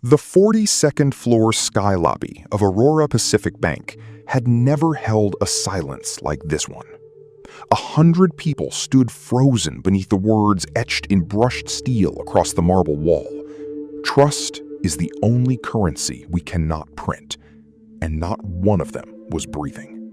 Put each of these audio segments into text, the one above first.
The 42nd floor sky lobby of Aurora Pacific Bank had never held a silence like this one. 100 people stood frozen beneath the words etched in brushed steel across the marble wall. Trust is the only currency we cannot print, and not one of them was breathing.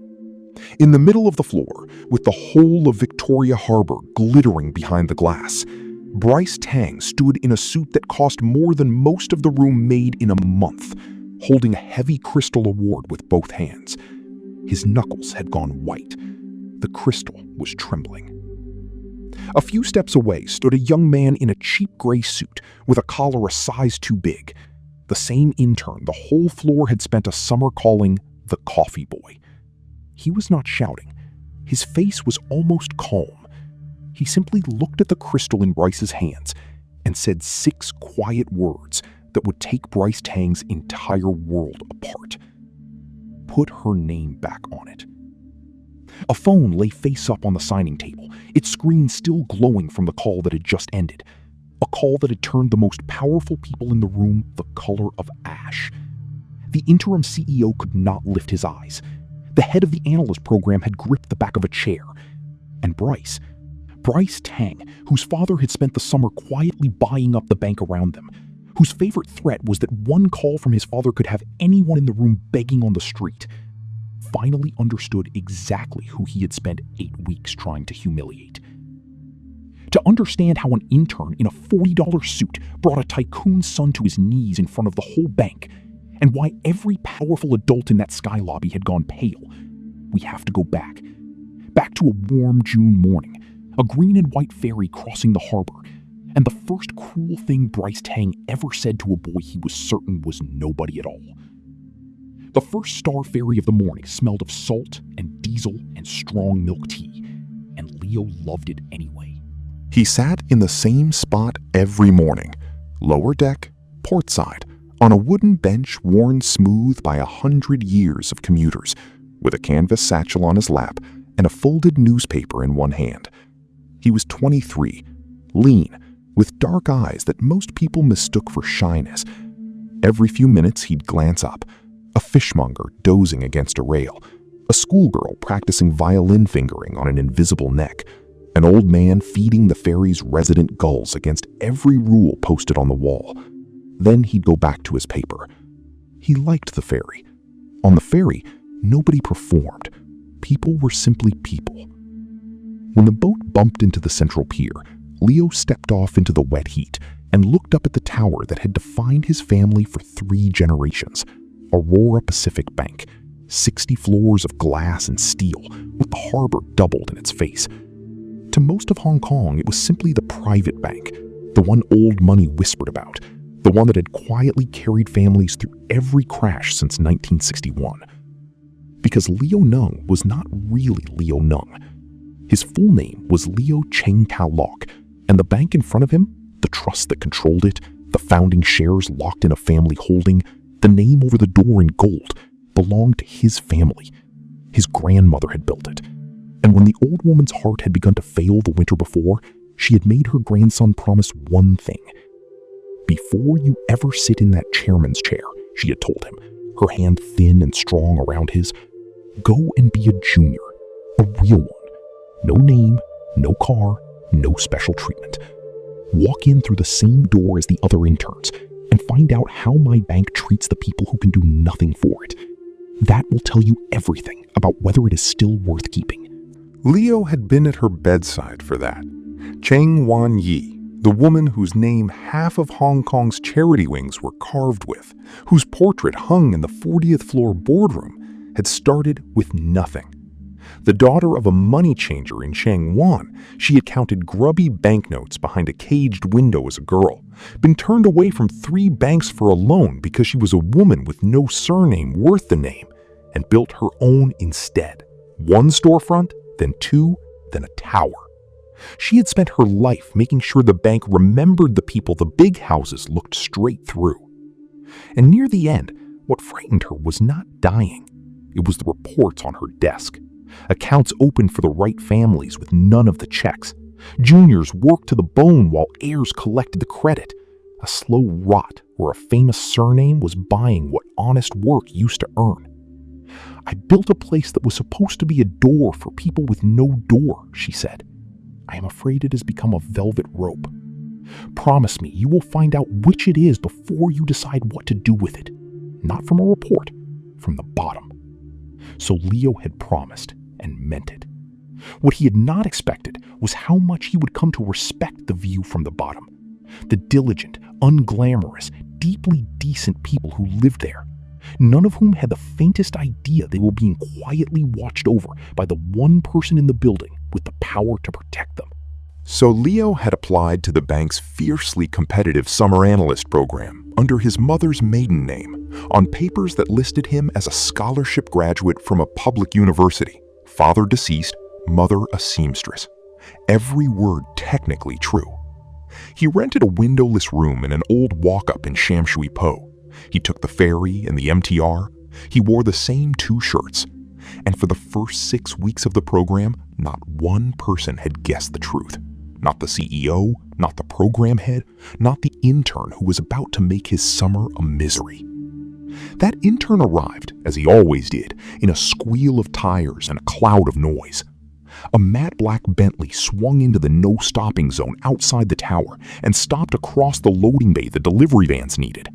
In the middle of the floor, with the whole of Victoria Harbor glittering behind the glass, Bryce Tang stood in a suit that cost more than most of the room made in a month, holding a heavy crystal award with both hands. His knuckles had gone white. The crystal was trembling. A few steps away stood a young man in a cheap gray suit with a collar a size too big, the same intern the whole floor had spent a summer calling the Coffee Boy. He was not shouting. His face was almost calm. He simply looked at the crystal in Bryce's hands and said 6 quiet words that would take Bryce Tang's entire world apart. Put her name back on it. A phone lay face up on the signing table, its screen still glowing from the call that had just ended. A call that had turned the most powerful people in the room the color of ash. The interim CEO could not lift his eyes. The head of the analyst program had gripped the back of a chair. And Bryce Tang, whose father had spent the summer quietly buying up the bank around them, whose favorite threat was that one call from his father could have anyone in the room begging on the street, finally understood exactly who he had spent 8 weeks trying to humiliate. To understand how an intern in a $40 suit brought a tycoon's son to his knees in front of the whole bank, and why every powerful adult in that sky lobby had gone pale, we have to go back to a warm June morning, a green and white ferry crossing the harbor, and the first cruel thing Bryce Tang ever said to a boy he was certain was nobody at all. The first star ferry of the morning smelled of salt and diesel and strong milk tea, and Leo loved it anyway. He sat in the same spot every morning, lower deck, port side, on a wooden bench worn smooth by 100 years of commuters, with a canvas satchel on his lap and a folded newspaper in one hand. He was 23, lean, with dark eyes that most people mistook for shyness. Every few minutes he'd glance up, a fishmonger dozing against a rail, a schoolgirl practicing violin fingering on an invisible neck, an old man feeding the ferry's resident gulls against every rule posted on the wall. Then he'd go back to his paper. He liked the ferry. On the ferry, nobody performed. People were simply people. When the boat bumped into the central pier, Leo stepped off into the wet heat and looked up at the tower that had defined his family for 3 generations, Aurora Pacific Bank, 60 floors of glass and steel, with the harbor doubled in its face. To most of Hong Kong, it was simply the private bank, the one old money whispered about, the one that had quietly carried families through every crash since 1961. Because Leo Nung was not really Leo Nung. His full name was Leo Cheng Kao Lok, and the bank in front of him, the trust that controlled it, the founding shares locked in a family holding, the name over the door in gold, belonged to his family. His grandmother had built it. And when the old woman's heart had begun to fail the winter before, she had made her grandson promise one thing. "Before you ever sit in that chairman's chair," she had told him, her hand thin and strong around his, "go and be a junior, a real one. No name, no car, no special treatment. Walk in through the same door as the other interns and find out how my bank treats the people who can do nothing for it. That will tell you everything about whether it is still worth keeping." Leo had been at her bedside for that. Cheng Wan Yi, the woman whose name half of Hong Kong's charity wings were carved with, whose portrait hung in the 40th floor boardroom, had started with nothing. The daughter of a money changer in Changwon, she had counted grubby banknotes behind a caged window as a girl, been turned away from 3 banks for a loan because she was a woman with no surname worth the name, and built her own instead. 1 storefront, then 2, then a tower. She had spent her life making sure the bank remembered the people the big houses looked straight through. And near the end, what frightened her was not dying. It was the reports on her desk. Accounts opened for the right families with none of the checks. Juniors worked to the bone while heirs collected the credit. A slow rot where a famous surname was buying what honest work used to earn. I built a place that was supposed to be a door for people with no door, she said. I am afraid it has become a velvet rope. Promise me you will find out which it is before you decide what to do with it. Not from a report, from the bottom. So Leo had promised and meant it. What he had not expected was how much he would come to respect the view from the bottom. The diligent, unglamorous, deeply decent people who lived there, none of whom had the faintest idea they were being quietly watched over by the one person in the building with the power to protect them. So Leo had applied to the bank's fiercely competitive summer analyst program under his mother's maiden name on papers that listed him as a scholarship graduate from a public university, father deceased, mother a seamstress. Every word technically true. He rented a windowless room in an old walk-up in Shamshui Po. He took the ferry and the MTR. He wore the same 2 shirts. And for the first 6 weeks of the program, not one person had guessed the truth. Not the CEO, not the program head, not the intern who was about to make his summer a misery. That intern arrived, as he always did, in a squeal of tires and a cloud of noise. A matte black Bentley swung into the no-stopping zone outside the tower and stopped across the loading bay the delivery vans needed.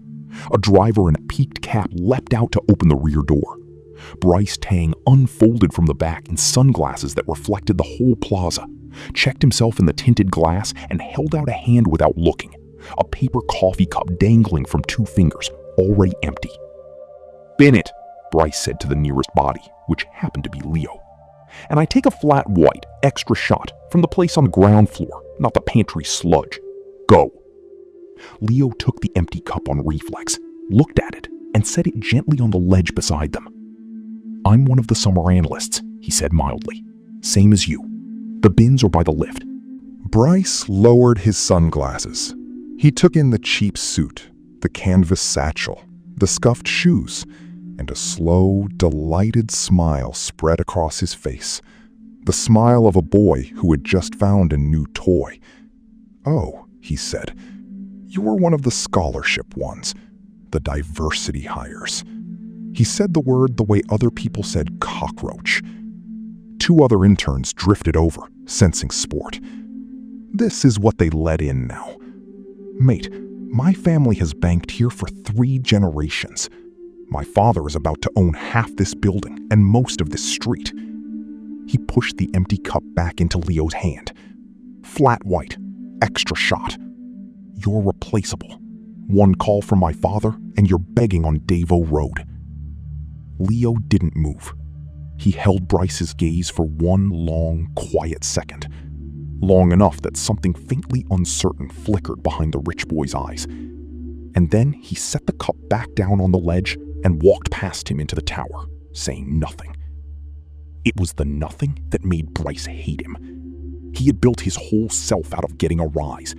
A driver in a peaked cap leapt out to open the rear door. Bryce Tang unfolded from the back in sunglasses that reflected the whole plaza, checked himself in the tinted glass, and held out a hand without looking, a paper coffee cup dangling from 2 fingers, already empty. "Bin it," Bryce said to the nearest body, which happened to be Leo. "And I take a flat white, extra shot, from the place on the ground floor, not the pantry sludge. Go." Leo took the empty cup on reflex, looked at it, and set it gently on the ledge beside them. "I'm one of the summer analysts," he said mildly. "Same as you. The bins are by the lift." Bryce lowered his sunglasses. He took in the cheap suit, the canvas satchel, the scuffed shoes, and a slow, delighted smile spread across his face. The smile of a boy who had just found a new toy. "Oh," he said, "you were one of the scholarship ones, the diversity hires." He said the word the way other people said cockroach. 2 other interns drifted over, sensing sport. "This is what they let in now. Mate, my family has banked here for 3 generations. My father is about to own half this building and most of this street." He pushed the empty cup back into Leo's hand. "Flat white, extra shot. You're replaceable. 1 call from my father and you're begging on Des Voeux Road." Leo didn't move. He held Bryce's gaze for 1 long, quiet second. Long enough that something faintly uncertain flickered behind the rich boy's eyes. And then he set the cup back down on the ledge and walked past him into the tower, saying nothing. It was the nothing that made Bryce hate him. He had built his whole self out of getting a rise,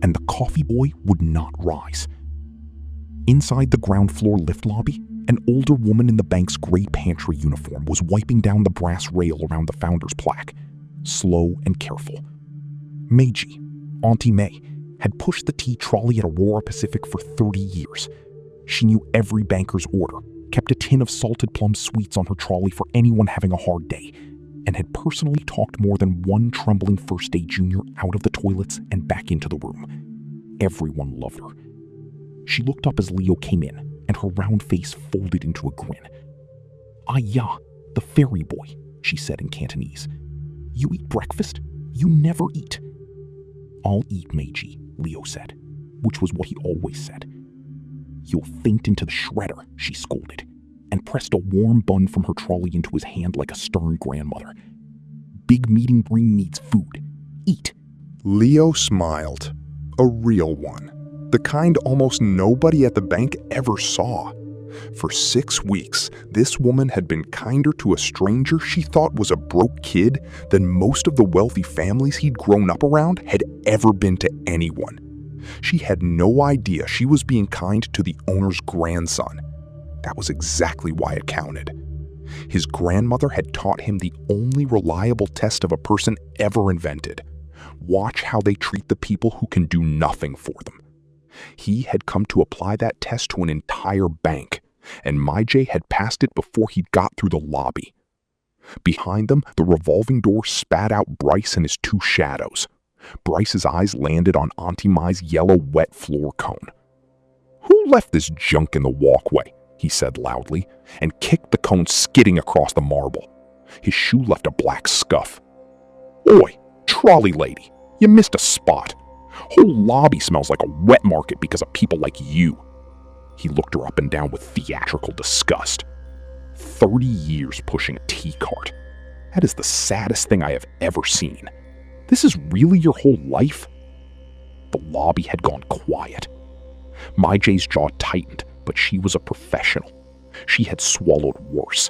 and the coffee boy would not rise. Inside the ground floor lift lobby, an older woman in the bank's gray pantry uniform was wiping down the brass rail around the founder's plaque, slow and careful. Meiji, Auntie May, had pushed the tea trolley at Aurora Pacific for 30 years. She knew every banker's order, kept a tin of salted plum sweets on her trolley for anyone having a hard day, and had personally talked more than 1 trembling first-day junior out of the toilets and back into the room. Everyone loved her. She looked up as Leo came in, and her round face folded into a grin. "Ah ya, the Ferry boy," she said in Cantonese. "You eat breakfast? You never eat." "I'll eat, Meiji," Leo said, which was what he always said. "You'll faint into the shredder," she scolded, and pressed a warm bun from her trolley into his hand like a stern grandmother. "Big meeting room needs food. Eat." Leo smiled. A real one. The kind almost nobody at the bank ever saw. For 6 weeks, this woman had been kinder to a stranger she thought was a broke kid than most of the wealthy families he'd grown up around had ever been to anyone. She had no idea she was being kind to the owner's grandson. That was exactly why it counted. His grandmother had taught him the only reliable test of a person ever invented. Watch how they treat the people who can do nothing for them. He had come to apply that test to an entire bank, and MyJ had passed it before he'd got through the lobby. Behind them, the revolving door spat out Bryce and his two shadows. Bryce's eyes landed on Auntie Mai's yellow wet floor cone. "Who left this junk in the walkway?" he said loudly, and kicked the cone skidding across the marble. His shoe left a black scuff. "Oi, trolley lady, you missed a spot. Whole lobby smells like a wet market because of people like you." He looked her up and down with theatrical disgust. 30 years pushing a tea cart. That is the saddest thing I have ever seen. This is really your whole life? The lobby had gone quiet. MyJ's jaw tightened, but she was a professional. She had swallowed worse.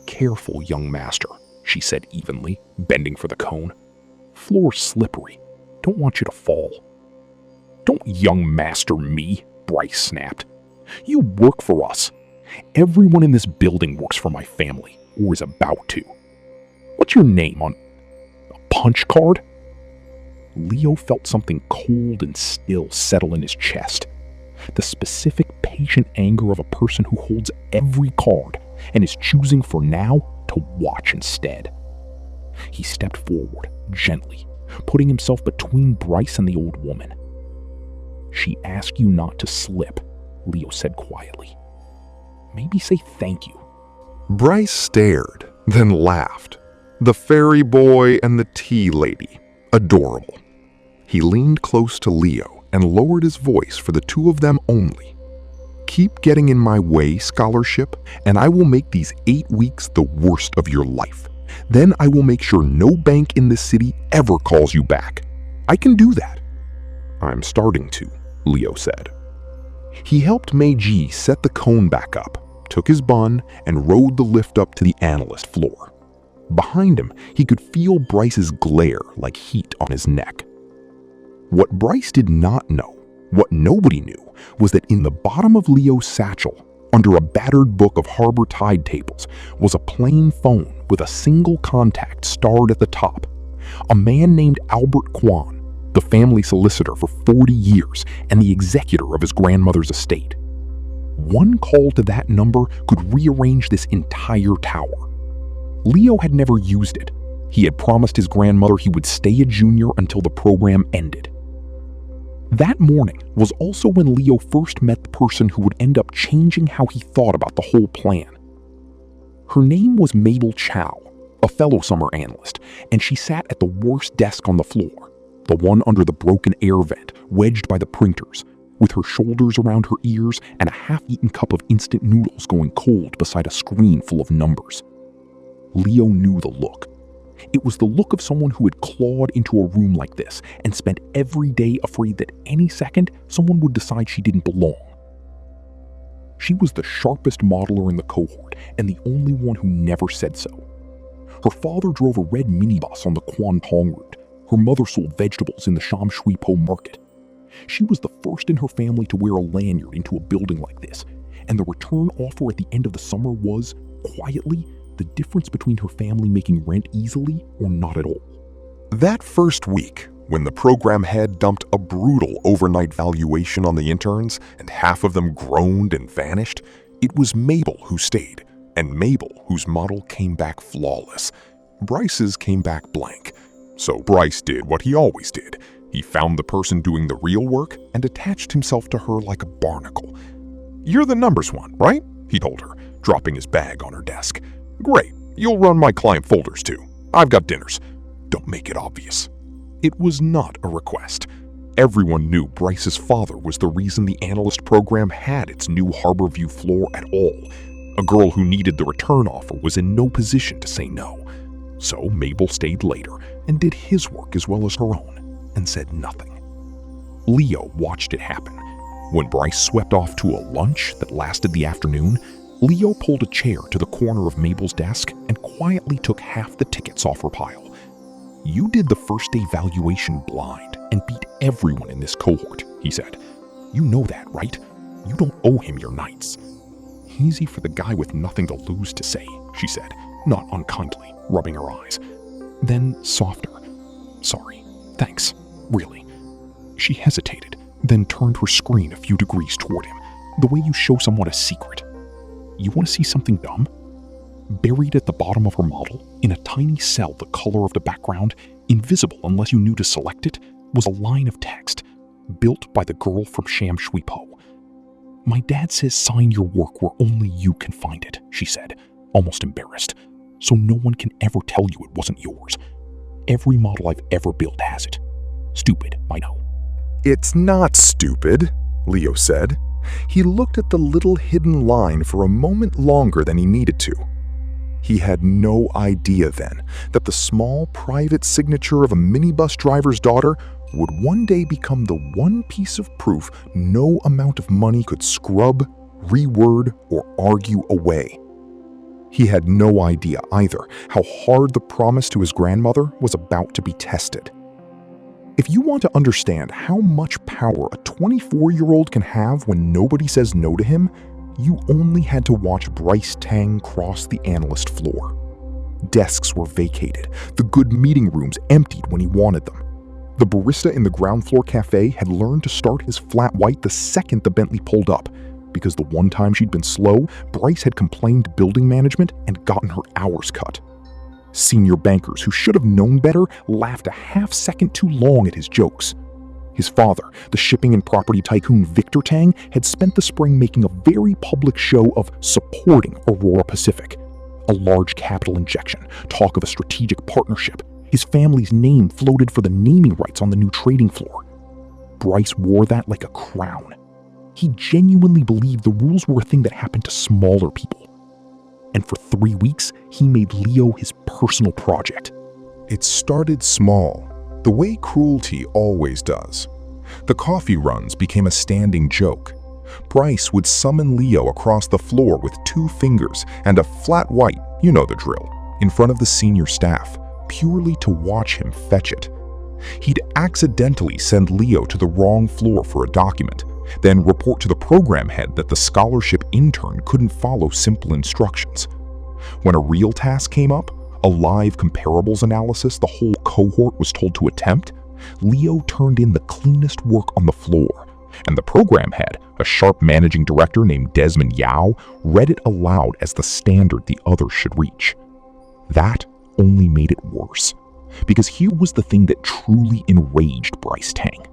"Careful, young master," she said evenly, bending for the cone. "Floor's slippery. Don't want you to fall." "Don't young master me," Bryce snapped. "You work for us. Everyone in this building works for my family, or is about to. What's your name on a punch card?" Leo felt something cold and still settle in his chest. The specific patient anger of a person who holds every card and is choosing for now to watch instead. He stepped forward, gently, putting himself between Bryce and the old woman. "She asked you not to slip," Leo said quietly. "Maybe say thank you." Bryce stared, then laughed. The ferry boy and the tea lady. Adorable. He leaned close to Leo and lowered his voice for the two of them only. "Keep getting in my way, scholarship, and I will make these 8 weeks the worst of your life. Then I will make sure no bank in this city ever calls you back. I can do that." "I'm starting to," Leo said. He helped Meiji set the cone back up, took his bun, and rode the lift up to the analyst floor. Behind him, he could feel Bryce's glare like heat on his neck. What Bryce did not know, what nobody knew, was that in the bottom of Leo's satchel, under a battered book of harbor tide tables, was a plain phone with a single contact starred at the top. A man named Albert Kwan, the family solicitor for 40 years and the executor of his grandmother's estate. One call to that number could rearrange this entire tower. Leo had never used it. He had promised his grandmother he would stay a junior until the program ended. That morning was also when Leo first met the person who would end up changing how he thought about the whole plan. Her name was Mabel Chow, a fellow summer analyst, and she sat at the worst desk on the floor, the one under the broken air vent, wedged by the printers, with her shoulders around her ears and a half-eaten cup of instant noodles going cold beside a screen full of numbers. Leo knew the look. It was the look of someone who had clawed into a room like this and spent every day afraid that any second someone would decide she didn't belong. She was the sharpest modeler in the cohort and the only one who never said so. Her father drove a red minibus on the Kwanpong route. Her mother sold vegetables in the Sham Shui Po market. She was the first in her family to wear a lanyard into a building like this, and the return offer at the end of the summer was, quietly, the difference between her family making rent easily or not at all. That first week, when the program head dumped a brutal overnight valuation on the interns and half of them groaned and vanished, it was Mabel who stayed, and Mabel whose model came back flawless. Bryce's came back blank. So Bryce did what he always did. He found the person doing the real work and attached himself to her like a barnacle. "You're the numbers one, right?" he told her, dropping his bag on her desk. "Great, you'll run my client folders too. I've got dinners. Don't make it obvious." It was not a request. Everyone knew Bryce's father was the reason the analyst program had its new Harborview floor at all. A girl who needed the return offer was in no position to say no. So Mabel stayed later and did his work as well as her own, and said nothing. Leo watched it happen. When Bryce swept off to a lunch that lasted the afternoon, Leo pulled a chair to the corner of Mabel's desk and quietly took half the tickets off her pile. "You did the first day valuation blind and beat everyone in this cohort," he said. "You know that, right? You don't owe him your nights." "Easy for the guy with nothing to lose to say," she said, not unkindly, rubbing her eyes. Then softer. "Sorry. Thanks. Really." She hesitated, then turned her screen a few degrees toward him, the way you show someone a secret. You want to see something dumb? Buried at the bottom of her model, in a tiny cell the color of the background, invisible unless you knew to select it, was a line of text, built by the girl from Sham Shui Po. "My dad says sign your work where only you can find it," she said, almost embarrassed, "so no one can ever tell you it wasn't yours. Every model I've ever built has it. Stupid, I know." "It's not stupid," Leo said. He looked at the little hidden line for a moment longer than he needed to. He had no idea then that the small private signature of a minibus driver's daughter would one day become the one piece of proof no amount of money could scrub, reword, or argue away. He had no idea either how hard the promise to his grandmother was about to be tested. If you want to understand how much power a 24-year-old can have when nobody says no to him, you only had to watch Bryce Tang cross the analyst floor. Desks were vacated, the good meeting rooms emptied when he wanted them. The barista in the ground floor cafe had learned to start his flat white the second the Bentley pulled up, because the one time she'd been slow, Bryce had complained to building management and gotten her hours cut. Senior bankers who should have known better laughed a half-second too long at his jokes. His father, the shipping and property tycoon Victor Tang, had spent the spring making a very public show of supporting Aurora Pacific. A large capital injection, talk of a strategic partnership. His family's name floated for the naming rights on the new trading floor. Bryce wore that like a crown. He genuinely believed the rules were a thing that happened to smaller people. And for 3 weeks, he made Leo his personal project. It started small, the way cruelty always does. The coffee runs became a standing joke. Bryce would summon Leo across the floor with 2 fingers and a flat white, you know the drill, in front of the senior staff, purely to watch him fetch it. He'd accidentally send Leo to the wrong floor for a document, then report to the program head that the scholarship intern couldn't follow simple instructions. When a real task came up, a live comparables analysis the whole cohort was told to attempt, Leo turned in the cleanest work on the floor, and the program head, a sharp managing director named Desmond Yao, read it aloud as the standard the others should reach. That only made it worse, because here was the thing that truly enraged Bryce Tang.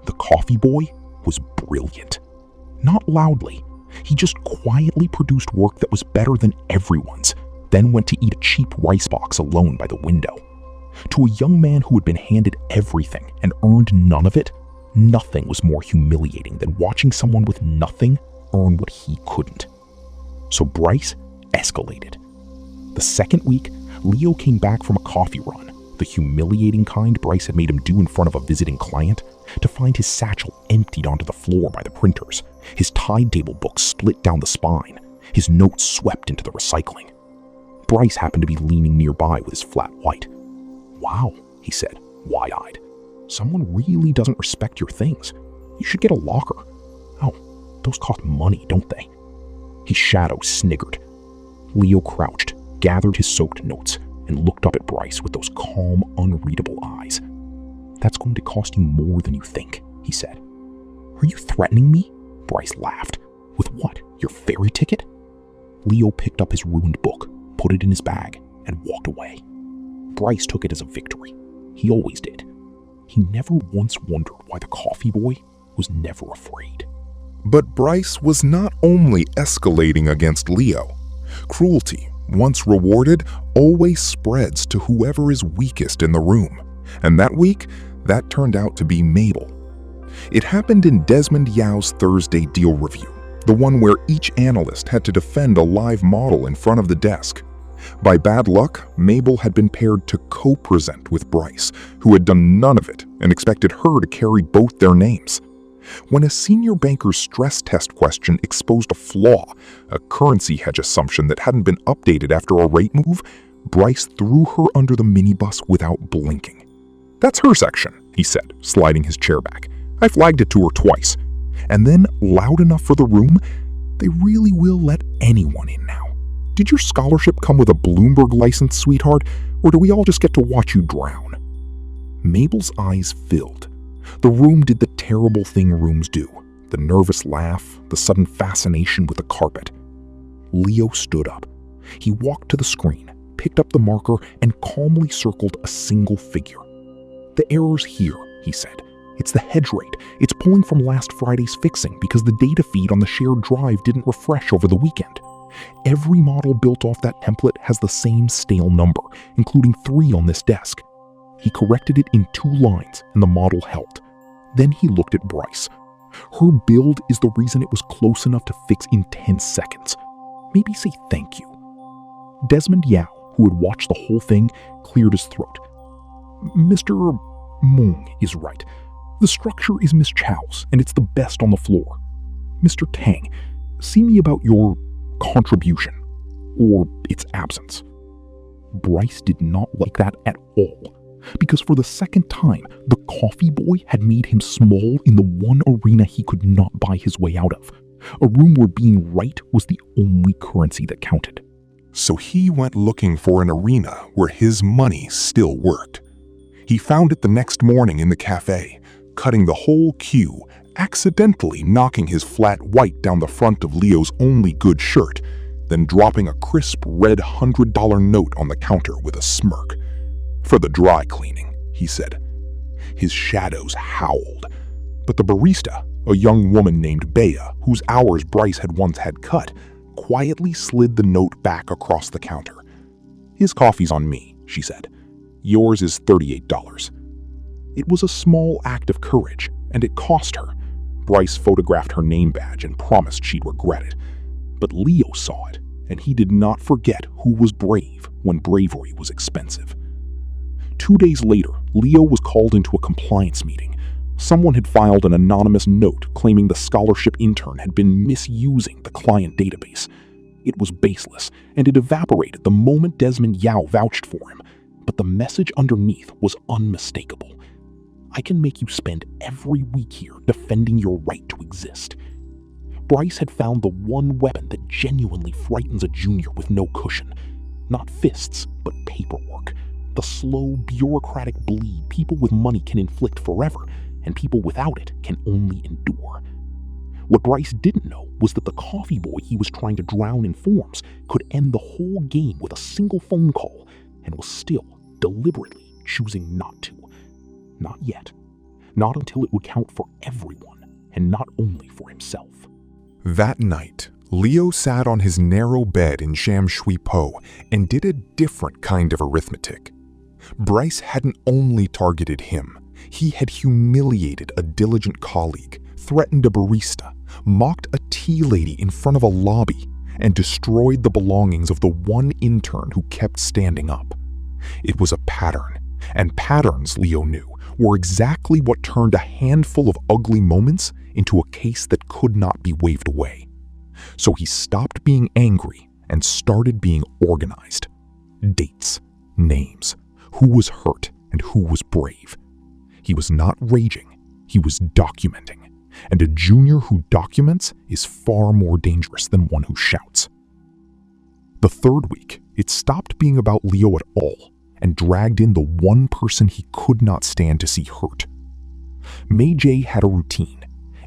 The coffee boy was brilliant. Not loudly. He just quietly produced work that was better than everyone's, then went to eat a cheap rice box alone by the window. To a young man who had been handed everything and earned none of it, nothing was more humiliating than watching someone with nothing earn what he couldn't. So Bryce escalated. The second week, Leo came back from a coffee run, the humiliating kind Bryce had made him do in front of a visiting client, to find his satchel emptied onto the floor by the printers, his tide table book split down the spine, his notes swept into the recycling. Bryce happened to be leaning nearby with his flat white. "Wow," he said, wide-eyed. "Someone really doesn't respect your things. You should get a locker." "Oh, those cost money, don't they?" His shadow sniggered. Leo crouched, gathered his soaked notes, and looked up at Bryce with those calm, unreadable eyes. "That's going to cost you more than you think," he said. "Are you threatening me?" Bryce laughed. "With what? Your ferry ticket?" Leo picked up his ruined book, put it in his bag, and walked away. Bryce took it as a victory. He always did. He never once wondered why the coffee boy was never afraid. But Bryce was not only escalating against Leo. Cruelty, once rewarded, always spreads to whoever is weakest in the room. And that week, that turned out to be Mabel. It happened in Desmond Yao's Thursday deal review, the one where each analyst had to defend a live model in front of the desk. By bad luck, Mabel had been paired to co-present with Bryce, who had done none of it and expected her to carry both their names. When a senior banker's stress test question exposed a flaw, a currency hedge assumption that hadn't been updated after a rate move, Bryce threw her under the minibus without blinking. "That's her section," he said, sliding his chair back. "I flagged it to her twice." And then, loud enough for the room, "They really will let anyone in now. Did your scholarship come with a Bloomberg license, sweetheart, or do we all just get to watch you drown?" Mabel's eyes filled. The room did the terrible thing rooms do, the nervous laugh, the sudden fascination with the carpet. Leo stood up. He walked to the screen, picked up the marker, and calmly circled a single figure. "The error's here," he said. "It's the hedge rate. It's pulling from last Friday's fixing because the data feed on the shared drive didn't refresh over the weekend. Every model built off that template has the same stale number, including 3 on this desk." He corrected it in 2 lines, and the model held. Then he looked at Bryce. Her build is the reason it was close enough to fix in 10 seconds. Maybe say thank you. Desmond Yao, who had watched the whole thing, cleared his throat. "Mr. Mung is right. The structure is Miss Chow's, and it's the best on the floor. Mr. Tang, see me about your contribution, or its absence." Bryce did not like that at all, because for the second time, the coffee boy had made him small in the one arena he could not buy his way out of, a room where being right was the only currency that counted. So he went looking for an arena where his money still worked. He found it the next morning in the cafe, cutting the whole queue, accidentally knocking his flat white down the front of Leo's only good shirt, then dropping a crisp red $100 note on the counter with a smirk. "For the dry cleaning," he said. His shadows howled, but the barista, a young woman named Bea, whose hours Bryce had once had cut, quietly slid the note back across the counter. "His coffee's on me," she said. "Yours is $38. It was a small act of courage, and it cost her. Bryce photographed her name badge and promised she'd regret it. But Leo saw it, and he did not forget who was brave when bravery was expensive. 2 days later, Leo was called into a compliance meeting. Someone had filed an anonymous note claiming the scholarship intern had been misusing the client database. It was baseless, and it evaporated the moment Desmond Yao vouched for him, but the message underneath was unmistakable. "I can make you spend every week here defending your right to exist." Bryce had found the one weapon that genuinely frightens a junior with no cushion. Not fists, but paperwork. The slow, bureaucratic bleed people with money can inflict forever, and people without it can only endure. What Bryce didn't know was that the coffee boy he was trying to drown in forms could end the whole game with a single phone call, and was still deliberately choosing not to. Not yet. Not until it would count for everyone, and not only for himself. That night, Leo sat on his narrow bed in Sham Shui Po and did a different kind of arithmetic. Bryce hadn't only targeted him. He had humiliated a diligent colleague, threatened a barista, mocked a tea lady in front of a lobby, and destroyed the belongings of the one intern who kept standing up. It was a pattern, and patterns, Leo knew, were exactly what turned a handful of ugly moments into a case that could not be waved away. So he stopped being angry and started being organized. Dates, names, who was hurt and who was brave. He was not raging, he was documenting. And a junior who documents is far more dangerous than one who shouts. The third week, it stopped being about Leo at all and dragged in the one person he could not stand to see hurt. May J had a routine.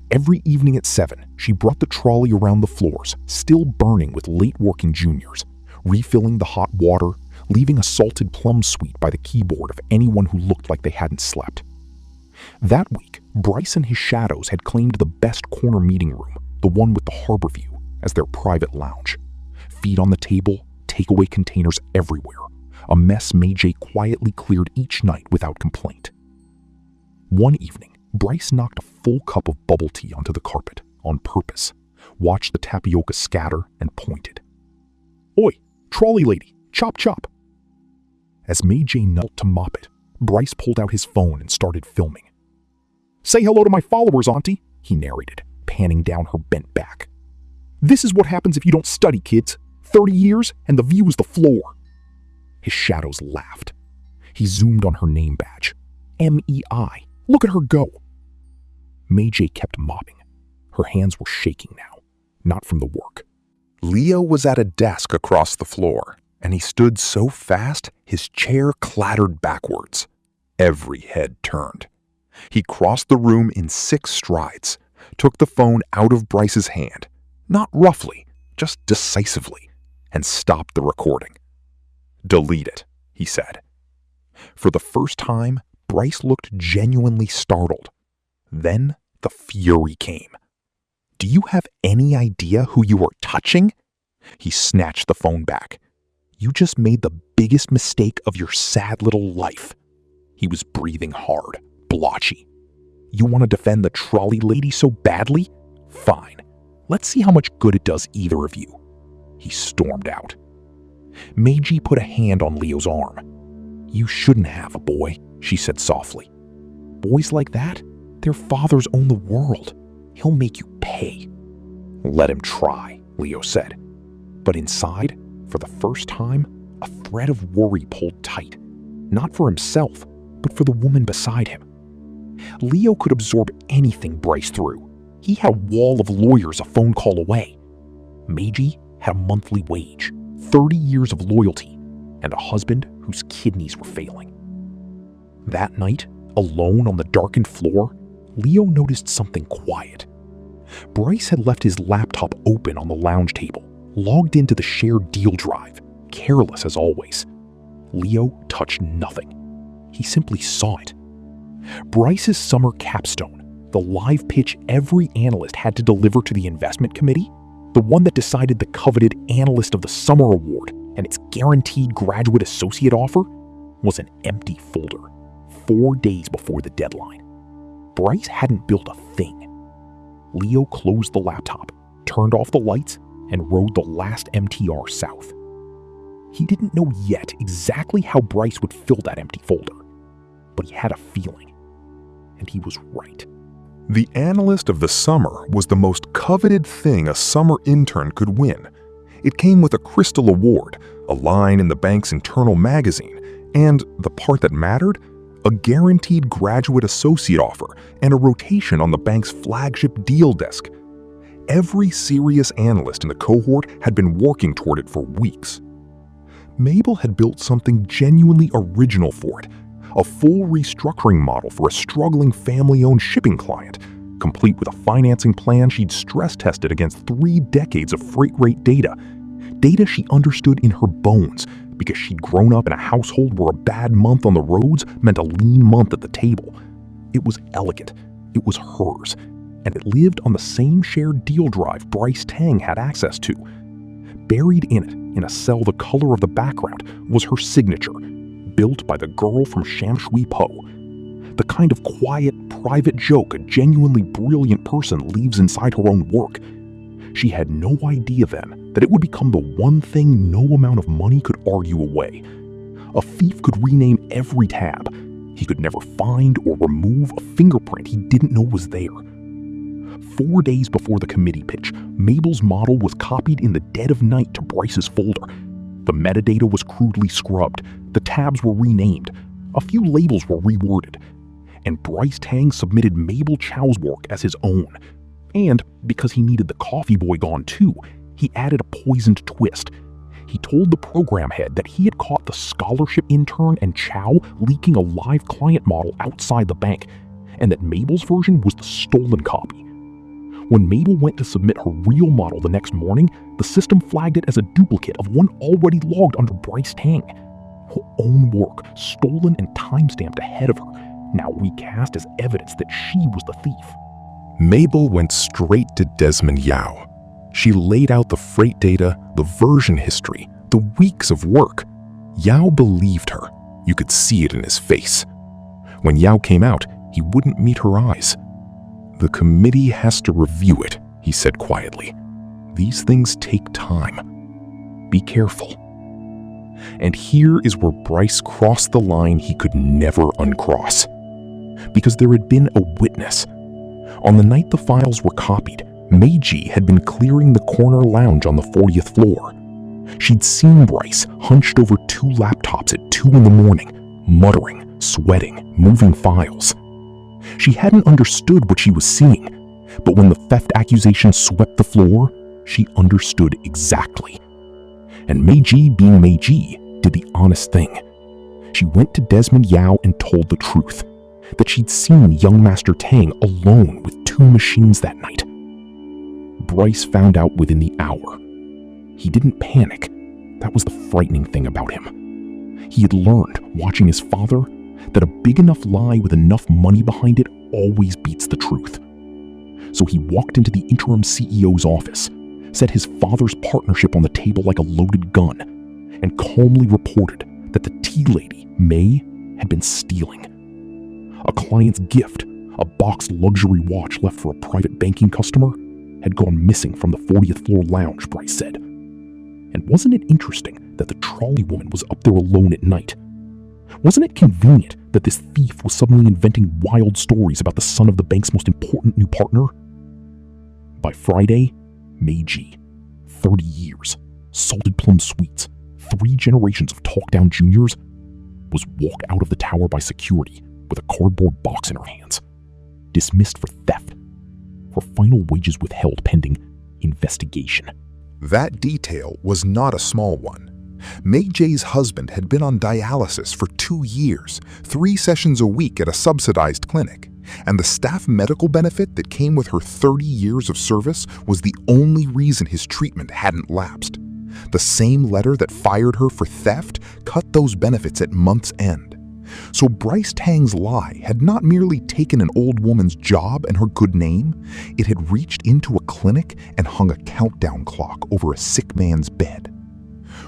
Every evening at 7, she brought the trolley around the floors, still burning with late-working juniors, refilling the hot water, leaving a salted plum sweet by the keyboard of anyone who looked like they hadn't slept. That week, Bryce and his shadows had claimed the best corner meeting room, the one with the harbor view, as their private lounge. Feet on the table, takeaway containers everywhere, a mess May J quietly cleared each night without complaint. One evening, Bryce knocked a full cup of bubble tea onto the carpet, on purpose, watched the tapioca scatter, and pointed. "Oi, trolley lady, chop chop." As May J knelt to mop it, Bryce pulled out his phone and started filming. "Say hello to my followers, auntie," he narrated, panning down her bent back. "This is what happens if you don't study, kids. 30 years, and the view is the floor." His shadows laughed. He zoomed on her name badge. MEI. Look at her go. May J kept mopping. Her hands were shaking now, not from the work. Leo was at a desk across the floor, and he stood so fast his chair clattered backwards. Every head turned. He crossed the room in 6 strides, took the phone out of Bryce's hand, not roughly, just decisively, and stopped the recording. "Delete it," he said. For the first time, Bryce looked genuinely startled. Then the fury came. "Do you have any idea who you are touching?" He snatched the phone back. "You just made the biggest mistake of your sad little life." He was breathing hard, blotchy. "You want to defend the trolley lady so badly? Fine. Let's see how much good it does either of you." He stormed out. Meiji put a hand on Leo's arm. "You shouldn't have, boy," she said softly. "Boys like that, their fathers own the world. He'll make you pay." "Let him try," Leo said. But inside, for the first time, a thread of worry pulled tight. Not for himself, but for the woman beside him. Leo could absorb anything Bryce threw. He had a wall of lawyers a phone call away. Meiji had a monthly wage, 30 years of loyalty, and a husband whose kidneys were failing. That night, alone on the darkened floor, Leo noticed something quiet. Bryce had left his laptop open on the lounge table, logged into the shared deal drive, careless as always. Leo touched nothing. He simply saw it. Bryce's summer capstone, the live pitch every analyst had to deliver to the investment committee, the one that decided the coveted Analyst of the Summer Award and its guaranteed graduate associate offer, was an empty folder, 4 days before the deadline. Bryce hadn't built a thing. Leo closed the laptop, turned off the lights, and rode the last MTR south. He didn't know yet exactly how Bryce would fill that empty folder, but he had a feeling, and he was right. The Analyst of the Summer was the most coveted thing a summer intern could win. It came with a Crystal Award, a line in the bank's internal magazine, and, the part that mattered, a guaranteed graduate associate offer and a rotation on the bank's flagship deal desk. Every serious analyst in the cohort had been working toward it for weeks. Mabel had built something genuinely original for it, a full restructuring model for a struggling family-owned shipping client, complete with a financing plan she'd stress-tested against 3 decades of freight rate data. Data she understood in her bones because she'd grown up in a household where a bad month on the roads meant a lean month at the table. It was elegant, it was hers, and it lived on the same shared deal drive Bryce Tang had access to. Buried in it, in a cell the color of the background, was her signature, built by the girl from Sham Shui Po. The kind of quiet, private joke a genuinely brilliant person leaves inside her own work. She had no idea then that it would become the one thing no amount of money could argue away. A thief could rename every tab. He could never find or remove a fingerprint he didn't know was there. 4 days before the committee pitch, Mabel's model was copied in the dead of night to Bryce's folder. The metadata was crudely scrubbed, the tabs were renamed, a few labels were reworded, and Bryce Tang submitted Mabel Chow's work as his own. And because he needed the coffee boy gone too, he added a poisoned twist. He told the program head that he had caught the scholarship intern and Chow leaking a live client model outside the bank, and that Mabel's version was the stolen copy. When Mabel went to submit her real model the next morning, the system flagged it as a duplicate of one already logged under Bryce Tang. Her own work, stolen and timestamped ahead of her, now recast as evidence that she was the thief. Mabel went straight to Desmond Yao. She laid out the freight data, the version history, the weeks of work. Yao believed her. You could see it in his face. When Yao came out, he wouldn't meet her eyes. "The committee has to review it," he said quietly. "These things take time. Be careful." And here is where Bryce crossed the line he could never uncross. Because there had been a witness. On the night the files were copied, Meiji had been clearing the corner lounge on the 40th floor. She'd seen Bryce hunched over 2 laptops at 2 in the morning, muttering, sweating, moving files. She hadn't understood what she was seeing, but when the theft accusation swept the floor, she understood exactly. And Meiji, being Meiji, did the honest thing. She went to Desmond Yao and told the truth. that she'd seen young Master Tang alone with 2 machines that night. Bryce found out within the hour. He didn't panic. That was the frightening thing about him. He had learned, watching his father, that a big enough lie with enough money behind it always beats the truth. So he walked into the interim CEO's office, set his father's partnership on the table like a loaded gun, and calmly reported that the tea lady, May, had been stealing. A client's gift, a boxed luxury watch left for a private banking customer, had gone missing from the 40th floor lounge, Bryce said. And wasn't it interesting that the trolley woman was up there alone at night? Wasn't it convenient that this thief was suddenly inventing wild stories about the son of the bank's most important new partner? By Friday, May G, 30 years, salted plum sweets, 3 generations of talk-down juniors, was walked out of the tower by security with a cardboard box in her hands, dismissed for theft. Her final wages withheld pending investigation. That detail was not a small one. May J's husband had been on dialysis for 2 years, 3 sessions a week at a subsidized clinic, and the staff medical benefit that came with her 30 years of service was the only reason his treatment hadn't lapsed. The same letter that fired her for theft cut those benefits at month's end. So Bryce Tang's lie had not merely taken an old woman's job and her good name, it had reached into a clinic and hung a countdown clock over a sick man's bed.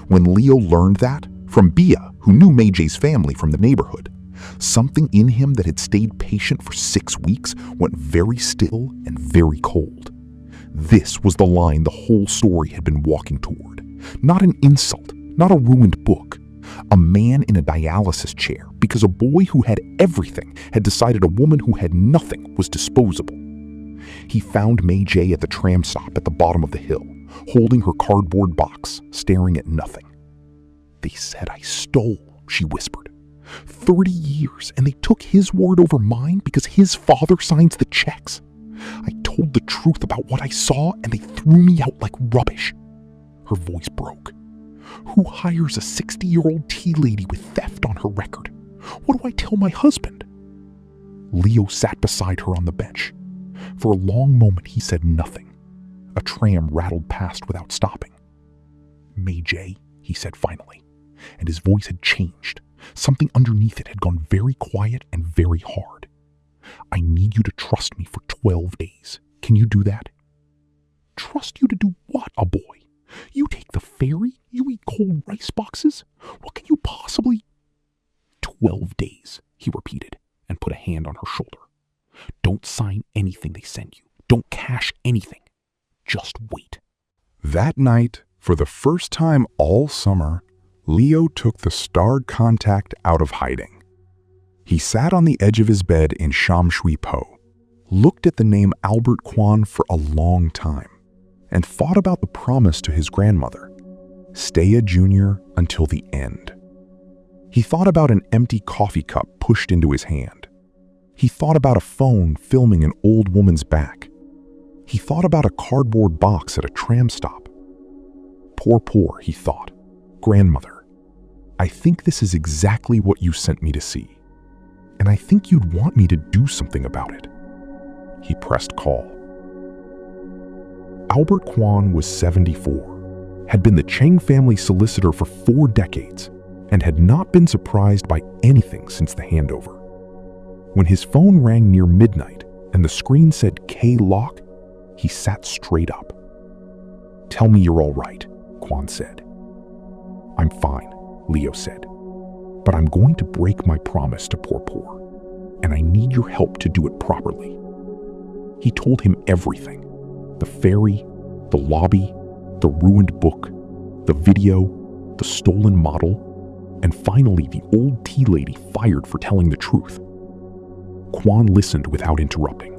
When Leo learned that, from Bia, who knew May J's family from the neighborhood, something in him that had stayed patient for 6 weeks went very still and very cold. This was the line the whole story had been walking toward. Not an insult, not a ruined book. A man in a dialysis chair because a boy who had everything had decided a woman who had nothing was disposable. He found May J at the tram stop at the bottom of the hill, holding her cardboard box, staring at nothing. "They said I stole," she whispered. 30 years, and they took his word over mine because his father signs the checks. I told the truth about what I saw, and they threw me out like rubbish. Her voice broke. Who hires a 60-year-old tea lady with theft on her record? What do I tell my husband? Leo sat beside her on the bench. For a long moment he said nothing. A tram rattled past without stopping. "May J," he said finally, and his voice had changed. Something underneath it had gone very quiet and very hard. "I need you to trust me for 12 days. Can you do that?" "Trust you to do what, a boy? You take the ferry? You eat cold rice boxes? What can you possibly—" 12 days, he repeated, and put a hand on her shoulder. "Don't sign anything they send you. Don't cash anything. Just wait." That night, for the first time all summer, Leo took the starred contact out of hiding. He sat on the edge of his bed in Sham Shui Po, looked at the name Albert Kwan for a long time, and thought about the promise to his grandmother, stay a junior until the end. He thought about an empty coffee cup pushed into his hand. He thought about a phone filming an old woman's back. He thought about a cardboard box at a tram stop. Poor, he thought. Grandmother, I think this is exactly what you sent me to see, and I think you'd want me to do something about it. He pressed call. Albert Kwan was 74, had been the Cheng family solicitor for 4 decades, and had not been surprised by anything since the handover. When his phone rang near midnight and the screen said K-Lock, he sat straight up. "Tell me you're all right," Kwan said. "I'm fine," Leo said, "but I'm going to break my promise to Poor, and I need your help to do it properly." He told him everything. The ferry, the lobby, the ruined book, the video, the stolen model, and finally the old tea lady fired for telling the truth. Kwan listened without interrupting.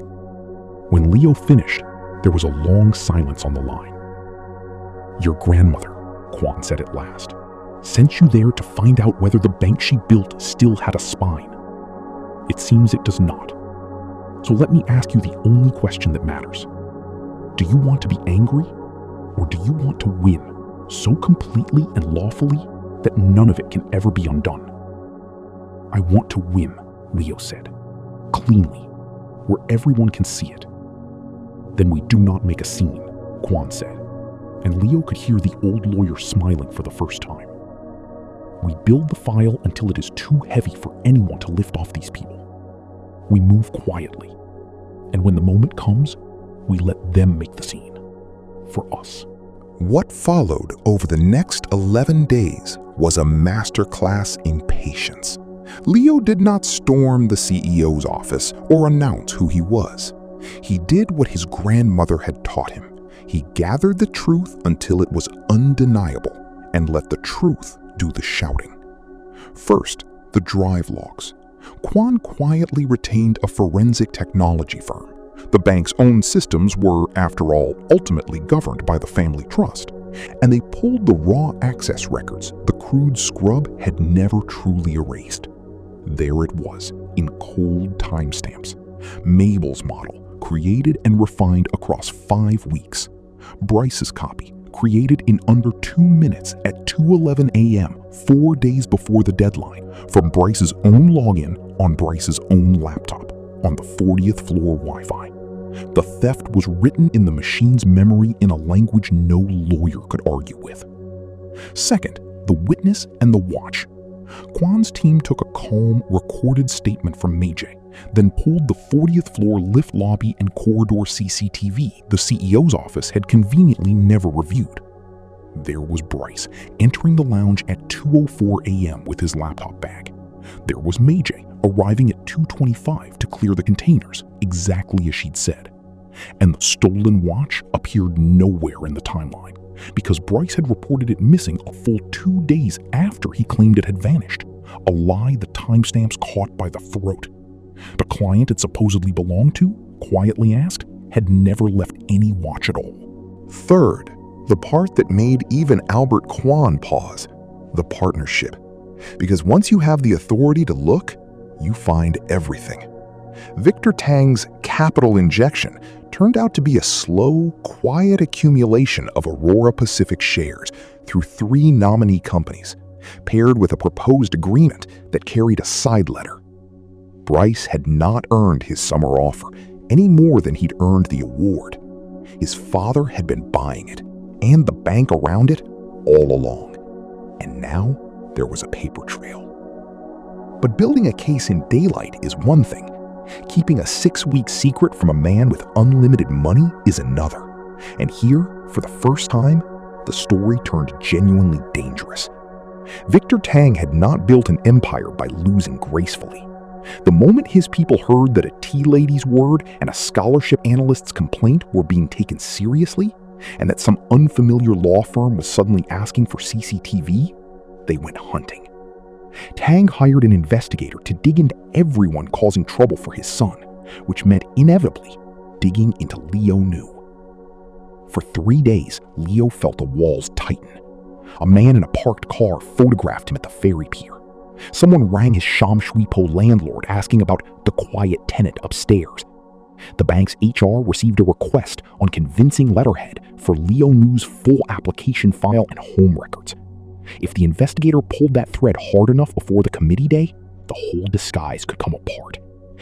When Leo finished, there was a long silence on the line. "Your grandmother," Kwan said at last, "sent you there to find out whether the bank she built still had a spine. It seems it does not. So let me ask you the only question that matters. Do you want to be angry, or do you want to win so completely and lawfully that none of it can ever be undone?" "I want to win," Leo said. cleanly, where everyone can see it. Then we do not make a scene, Quan said, and Leo could hear the old lawyer smiling for the first time. We build the file until it is too heavy for anyone to lift off these people. We move quietly, and when the moment comes, we let them make the scene. For us. What followed over the next 11 days was a masterclass in patience. Leo did not storm the CEO's office or announce who he was. He did what his grandmother had taught him. He gathered the truth until it was undeniable and let the truth do the shouting. First, the drive logs. Quan quietly retained a forensic technology firm. The bank's own systems were, after all, ultimately governed by the family trust, and they pulled the raw access records the crude scrub had never truly erased. There it was, in cold timestamps. Mabel's model, created and refined across 5 weeks. Bryce's copy, created in under 2 minutes at 2:11 a.m., 4 days before the deadline, from Bryce's own login on Bryce's own laptop, on the 40th floor Wi-Fi. The theft was written in the machine's memory in a language no lawyer could argue with. Second, the witness and the watch. Quan's team took a calm, recorded statement from Meijie, then pulled the 40th floor lift lobby and corridor CCTV the CEO's office had conveniently never reviewed. There was Bryce, entering the lounge at 2:04 a.m. with his laptop bag. There was Meijie, arriving at 2:25 to clear the containers, exactly as she'd said. And the stolen watch appeared nowhere in the timeline, because Bryce had reported it missing a full 2 days after he claimed it had vanished, a lie the timestamps caught by the throat. The client it supposedly belonged to, quietly asked, had never left any watch at all. Third, the part that made even Albert Quan pause, the partnership. Because once you have the authority to look, you find everything. Victor Tang's capital injection turned out to be a slow, quiet accumulation of Aurora Pacific shares through 3 nominee companies, paired with a proposed agreement that carried a side letter. Bryce had not earned his summer offer any more than he'd earned the award. His father had been buying it, and the bank around it, all along. And now there was a paper trail. But building a case in daylight is one thing. Keeping a 6-week secret from a man with unlimited money is another. And here, for the first time, the story turned genuinely dangerous. Victor Tang had not built an empire by losing gracefully. The moment his people heard that a tea lady's word and a scholarship analyst's complaint were being taken seriously, and that some unfamiliar law firm was suddenly asking for CCTV, they went hunting. Tang hired an investigator to dig into everyone causing trouble for his son, which meant inevitably digging into Leo New. For 3 days, Leo felt the walls tighten. A man in a parked car photographed him at the ferry pier. Someone rang his Sham Shui Po landlord asking about the quiet tenant upstairs. The bank's HR received a request on convincing letterhead for Leo New's full application file and home records. If the investigator pulled that thread hard enough before the committee day, the whole disguise could come apart.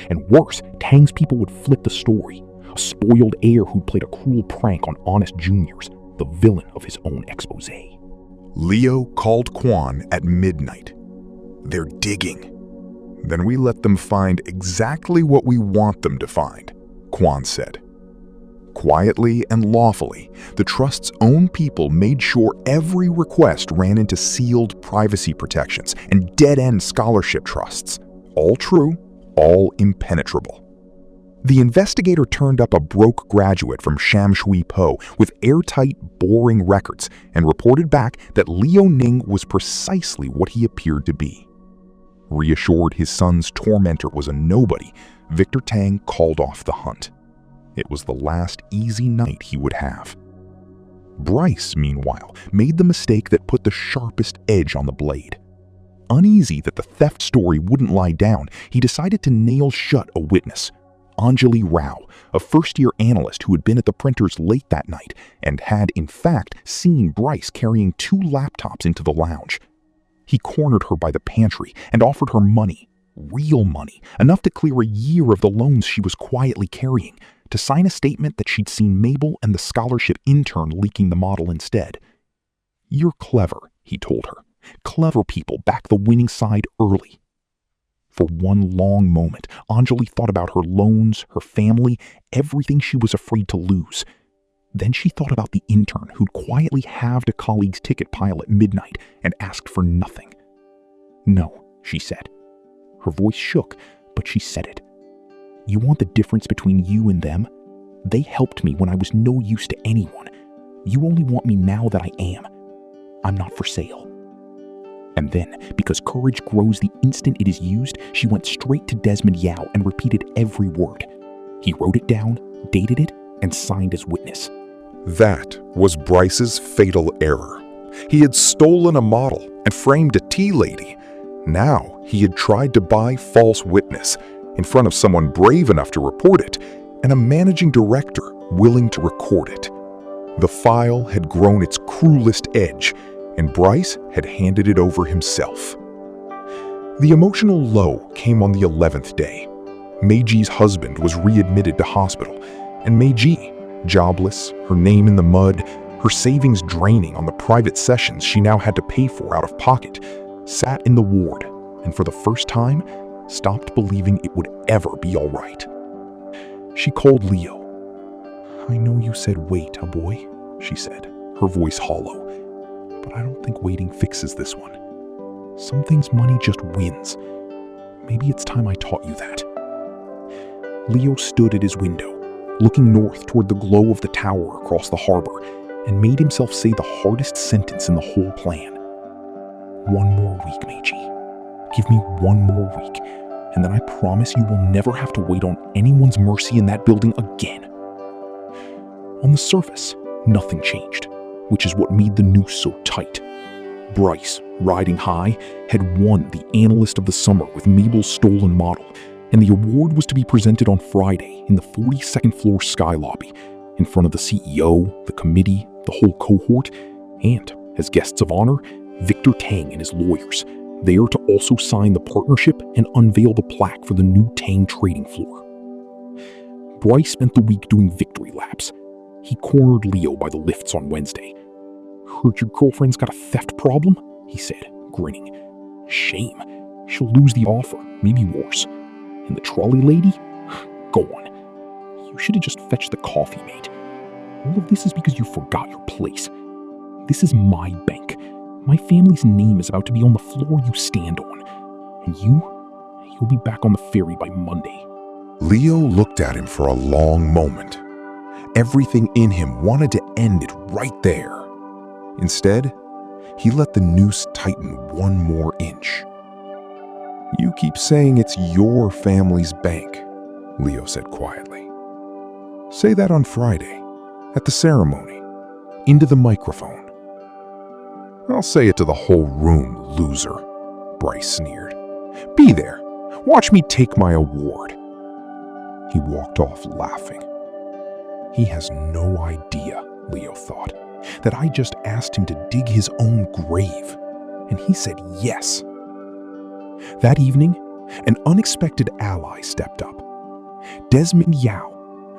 And worse, Tang's people would flip the story. A spoiled heir who'd played a cruel prank on honest juniors, the villain of his own expose. Leo called Quan at midnight. They're digging. Then we let them find exactly what we want them to find, Quan said. Quietly and lawfully, the trust's own people made sure every request ran into sealed privacy protections and dead-end scholarship trusts. All true, all impenetrable. The investigator turned up a broke graduate from Sham Shui Po with airtight, boring records and reported back that Leo Ning was precisely what he appeared to be. Reassured his son's tormentor was a nobody, Victor Tang called off the hunt. It was the last easy night he would have. Bryce, meanwhile, made the mistake that put the sharpest edge on the blade. Uneasy that the theft story wouldn't lie down, he decided to nail shut a witness, Anjali Rao, a first-year analyst who had been at the printers late that night and had, in fact, seen Bryce carrying 2 laptops into the lounge. He cornered her by the pantry and offered her money, Real money, enough to clear a year of the loans she was quietly carrying, to sign a statement that she'd seen Mabel and the scholarship intern leaking the model instead. "You're clever," he told her. "Clever people back the winning side early." For one long moment, Anjali thought about her loans, her family, everything she was afraid to lose. Then she thought about the intern who'd quietly halved a colleague's ticket pile at midnight and asked for nothing. "No," she said. Her voice shook, but she said it. "You want the difference between you and them? They helped me when I was no use to anyone. You only want me now that I am. I'm not for sale." And then, because courage grows the instant it is used, she went straight to Desmond Yao and repeated every word. He wrote it down, dated it, and signed as witness. That was Bryce's fatal error. He had stolen a model and framed a tea lady. Now he had tried to buy false witness in front of someone brave enough to report it and a managing director willing to record it. The file had grown its cruelest edge, and Bryce had handed it over himself. The emotional low came on the 11th day. Meiji's husband was readmitted to hospital, and Meiji, jobless, her name in the mud, her savings draining on the private sessions she now had to pay for out of pocket, sat in the ward and for the first time stopped believing it would ever be all right. She called Leo. "I know you said wait, a boy," she said, her voice hollow. "But I don't think waiting fixes this one. Some things money just wins. Maybe it's time I taught you that." Leo stood at his window, looking north toward the glow of the tower across the harbor, and made himself say the hardest sentence in the whole plan. "One more week, Meiji. Give me one more week, and then I promise you will never have to wait on anyone's mercy in that building again." On the surface, nothing changed, which is what made the noose so tight. Bryce, riding high, had won the Analyst of the Summer with Mabel's stolen model, and the award was to be presented on Friday in the 42nd floor sky lobby, in front of the CEO, the committee, the whole cohort, and, as guests of honor, Victor Tang and his lawyers, there to also sign the partnership and unveil the plaque for the new Tang trading floor. Bryce spent the week doing victory laps. He cornered Leo by the lifts on Wednesday. "Heard your girlfriend's got a theft problem?" he said, grinning. "Shame. She'll lose the offer, maybe worse. And the trolley lady? Go on. You should have just fetched the coffee, mate. All of this is because you forgot your place. This is my bank. My family's name is about to be on the floor you stand on. And you'll be back on the ferry by Monday." Leo looked at him for a long moment. Everything in him wanted to end it right there. Instead, he let the noose tighten one more inch. "You keep saying it's your family's bank," Leo said quietly. "Say that on Friday, at the ceremony, into the microphone." "I'll say it to the whole room, loser," Bryce sneered. "Be there. Watch me take my award." He walked off laughing. He has no idea, Leo thought, that I just asked him to dig his own grave, and he said yes. That evening, an unexpected ally stepped up. Desmond Yao,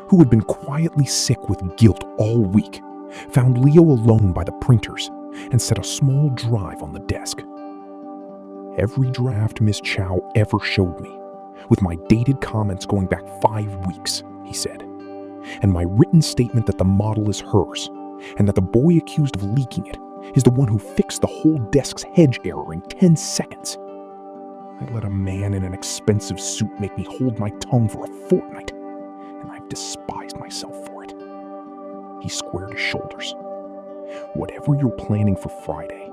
who had been quietly sick with guilt all week, found Leo alone by the printers and set a small drive on the desk. "Every draft Miss Chow ever showed me, with my dated comments going back 5 weeks, he said, "and my written statement that the model is hers, and that the boy accused of leaking it is the one who fixed the whole desk's hedge error in 10 seconds. I let a man in an expensive suit make me hold my tongue for a fortnight, and I've despised myself for it." He squared his shoulders. "Whatever you're planning for Friday,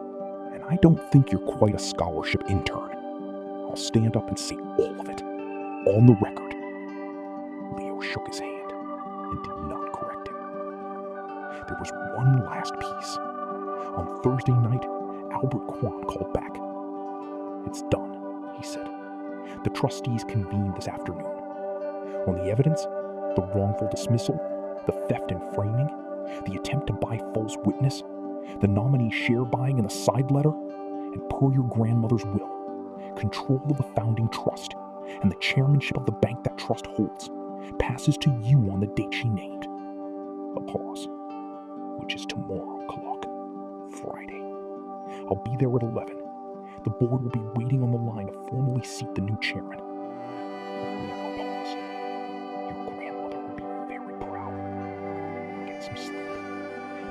and I don't think you're quite a scholarship intern, I'll stand up and say all of it, on the record." Leo shook his hand and did not correct him. There was one last piece. On Thursday night, Albert Kwan called back. "It's done," he said. "The trustees convened this afternoon. On the evidence, the wrongful dismissal, the theft and framing, the attempt to buy false witness, the nominee share buying and the side letter, and per your grandmother's will, control of the founding trust and the chairmanship of the bank that trust holds passes to you on the date she named. Applause. Which is tomorrow, clock. Friday. I'll be there at 11. The board will be waiting on the line to formally seat the new chairman. Applause. Your grandmother will be very proud. Get some sleep.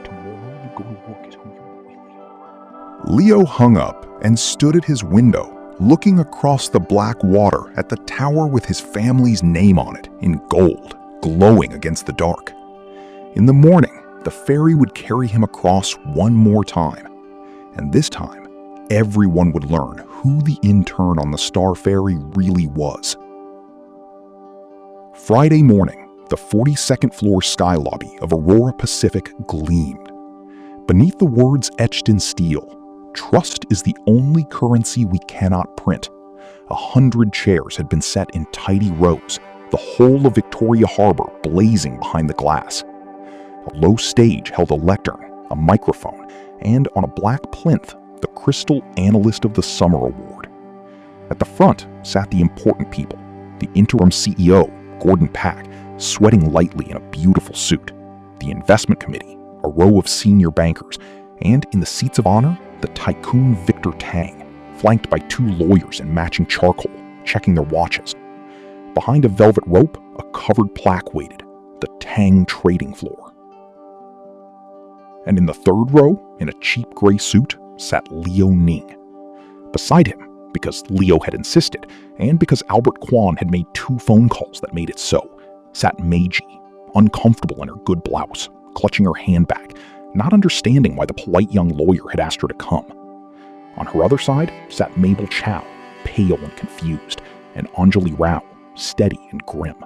Tomorrow you go to work as who you really are. Leo hung up and stood at his window, looking across the black water at the tower with his family's name on it in gold, glowing against the dark. In the morning, the ferry would carry him across one more time, and this time, everyone would learn who the intern on the Star Ferry really was. Friday morning, the 42nd floor sky lobby of Aurora Pacific gleamed. Beneath the words etched in steel, "Trust is the only currency we cannot print," 100 chairs had been set in tidy rows, the whole of Victoria Harbor blazing behind the glass. A low stage held a lectern, a microphone, and on a black plinth, the Crystal Analyst of the Summer Award. At the front sat the important people, the interim CEO, Gordon Pack, sweating lightly in a beautiful suit, the investment committee, a row of senior bankers, and in the seats of honor, the tycoon Victor Tang, flanked by 2 lawyers in matching charcoal, checking their watches. Behind a velvet rope, a covered plaque waited, the Tang trading floor. And in the third row, in a cheap gray suit, sat Leo Ning. Beside him, because Leo had insisted, and because Albert Kwan had made 2 phone calls that made it so, sat Meiji, uncomfortable in her good blouse, clutching her handbag, not understanding why the polite young lawyer had asked her to come. On her other side sat Mabel Chow, pale and confused, and Anjali Rao, steady and grim.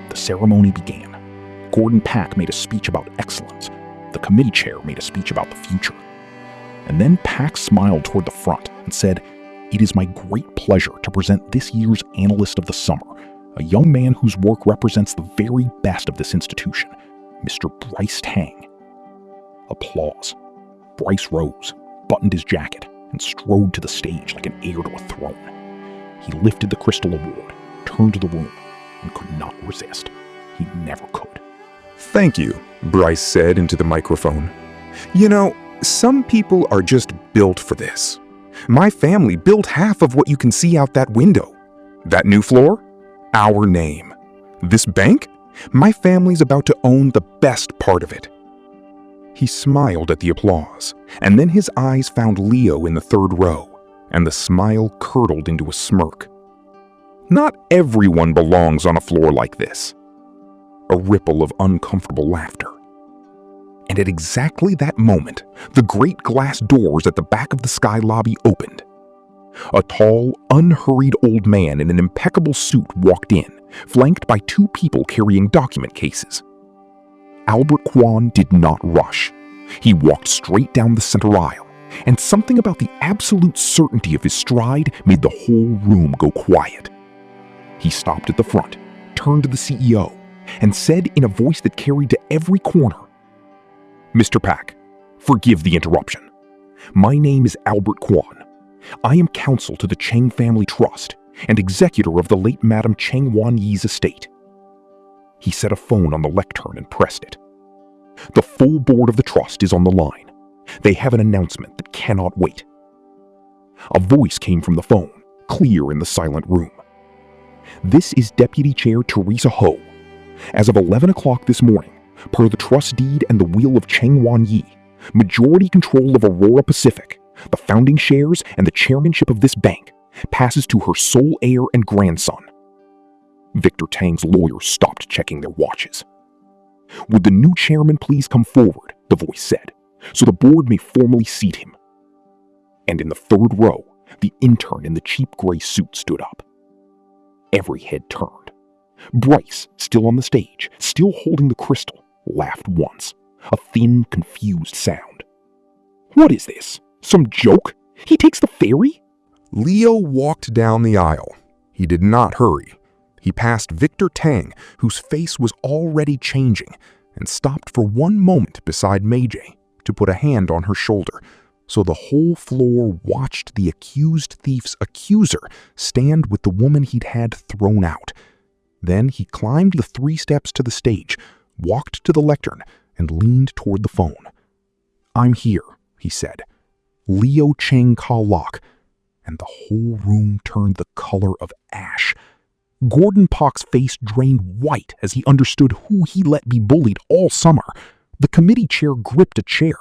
The ceremony began. Gordon Pack made a speech about excellence. The committee chair made a speech about the future. And then Pack smiled toward the front and said, "It is my great pleasure to present this year's Analyst of the Summer, a young man whose work represents the very best of this institution, Mr. Bryce Tang." Applause. Bryce rose, buttoned his jacket, and strode to the stage like an heir to a throne. He lifted the Crystal Award, turned to the room, and could not resist. He never could. "Thank you," Bryce said into the microphone. "You know, some people are just built for this. My family built half of what you can see out that window. That new floor? Our name. This bank? My family's about to own the best part of it." He smiled at the applause, and then his eyes found Leo in the third row, and the smile curdled into a smirk. Not everyone belongs on a floor like this. A ripple of uncomfortable laughter. And at exactly that moment, the great glass doors at the back of the sky lobby opened. A tall, unhurried old man in an impeccable suit walked in, flanked by 2 people carrying document cases. Albert Kwan did not rush. He walked straight down the center aisle, and something about the absolute certainty of his stride made the whole room go quiet. He stopped at the front, turned to the CEO, and said in a voice that carried to every corner, "Mr. Pack, forgive the interruption. My name is Albert Kwan. I am counsel to the Cheng Family Trust and executor of the late Madam Cheng Wan-Yi's estate." He set a phone on the lectern and pressed it. "The full board of the trust is on the line. They have an announcement that cannot wait." A voice came from the phone, clear in the silent room. "This is Deputy Chair Teresa Ho. As of 11 o'clock this morning, per the trust deed and the will of Cheng Wan-Yi, majority control of Aurora Pacific, the founding shares and the chairmanship of this bank, passes to her sole heir and grandson." Victor Tang's lawyers stopped checking their watches. "Would the new chairman please come forward," the voice said, "so the board may formally seat him." And in the third row, the intern in the cheap gray suit stood up. Every head turned. Bryce, still on the stage, still holding the crystal, laughed once, a thin, confused sound. "What is this? Some joke? He takes the ferry?" Leo walked down the aisle. He did not hurry. He passed Victor Tang, whose face was already changing, and stopped for one moment beside Meiji to put a hand on her shoulder, so the whole floor watched the accused thief's accuser stand with the woman he'd had thrown out. Then he climbed the 3 steps to the stage, walked to the lectern, and leaned toward the phone. "I'm here," he said. "Leo Cheng Ka Lok." And the whole room turned the color of ash. Gordon Pak's face drained white as he understood who he let be bullied all summer. The committee chair gripped a chair.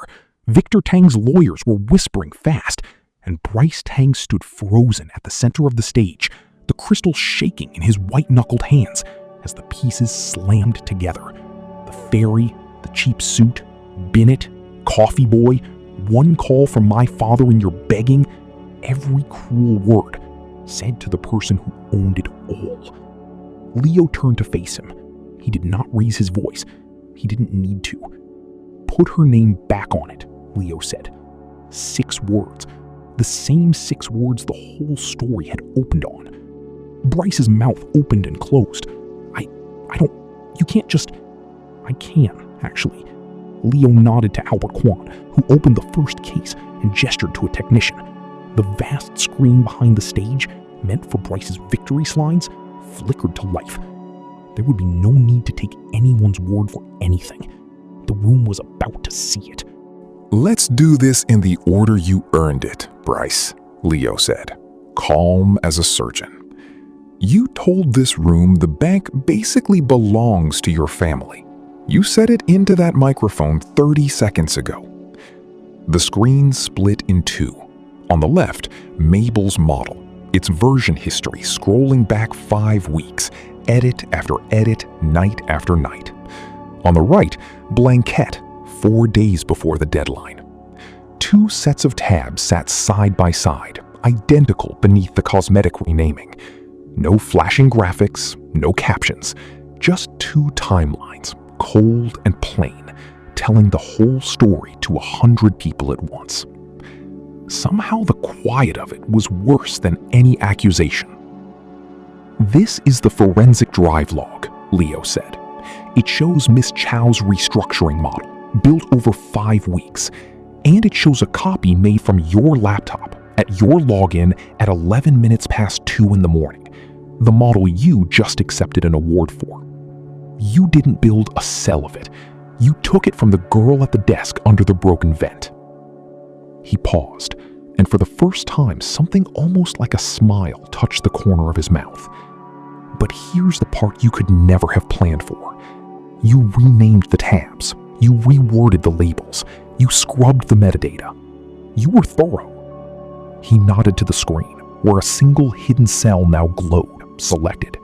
Victor Tang's lawyers were whispering fast, and Bryce Tang stood frozen at the center of the stage, the crystal shaking in his white-knuckled hands as the pieces slammed together. The Ferry, the cheap suit, Bennett, Coffee Boy, one call from my father and you're begging, every cruel word said to the person who owned it all. Leo turned to face him. He did not raise his voice. He didn't need to. "Put her name back on it," Leo said. 6 words. The same 6 words the whole story had opened on. Bryce's mouth opened and closed. You can't just... "I can, actually." Leo nodded to Albert Kwan, who opened the first case and gestured to a technician. The vast screen behind the stage, meant for Bryce's victory slides, flickered to life. There would be no need to take anyone's word for anything. The room was about to see it. "Let's do this in the order you earned it, Bryce," Leo said, calm as a surgeon. "You told this room the bank basically belongs to your family. You said it into that microphone 30 seconds ago." The screen split in 2. On the left, Mabel's model, its version history scrolling back 5 weeks, edit after edit, night after night. On the right, Blanquette, 4 days before the deadline. 2 sets of tabs sat side by side, identical beneath the cosmetic renaming. No flashing graphics, no captions, just 2 timelines, cold and plain, telling the whole story to 100 people at once. Somehow the quiet of it was worse than any accusation. "This is the forensic drive log," Leo said. "It shows Miss Chow's restructuring model, built over 5 weeks, and it shows a copy made from your laptop at your login at 11 minutes past 2 in the morning, the model you just accepted an award for. You didn't build a cell of it. You took it from the girl at the desk under the broken vent." He paused, and for the first time something almost like a smile touched the corner of his mouth. But here's the part you could never have planned for. You renamed the tabs. You reworded the labels. You scrubbed the metadata. You were thorough. He nodded to the screen, where a single hidden cell now glowed, selected.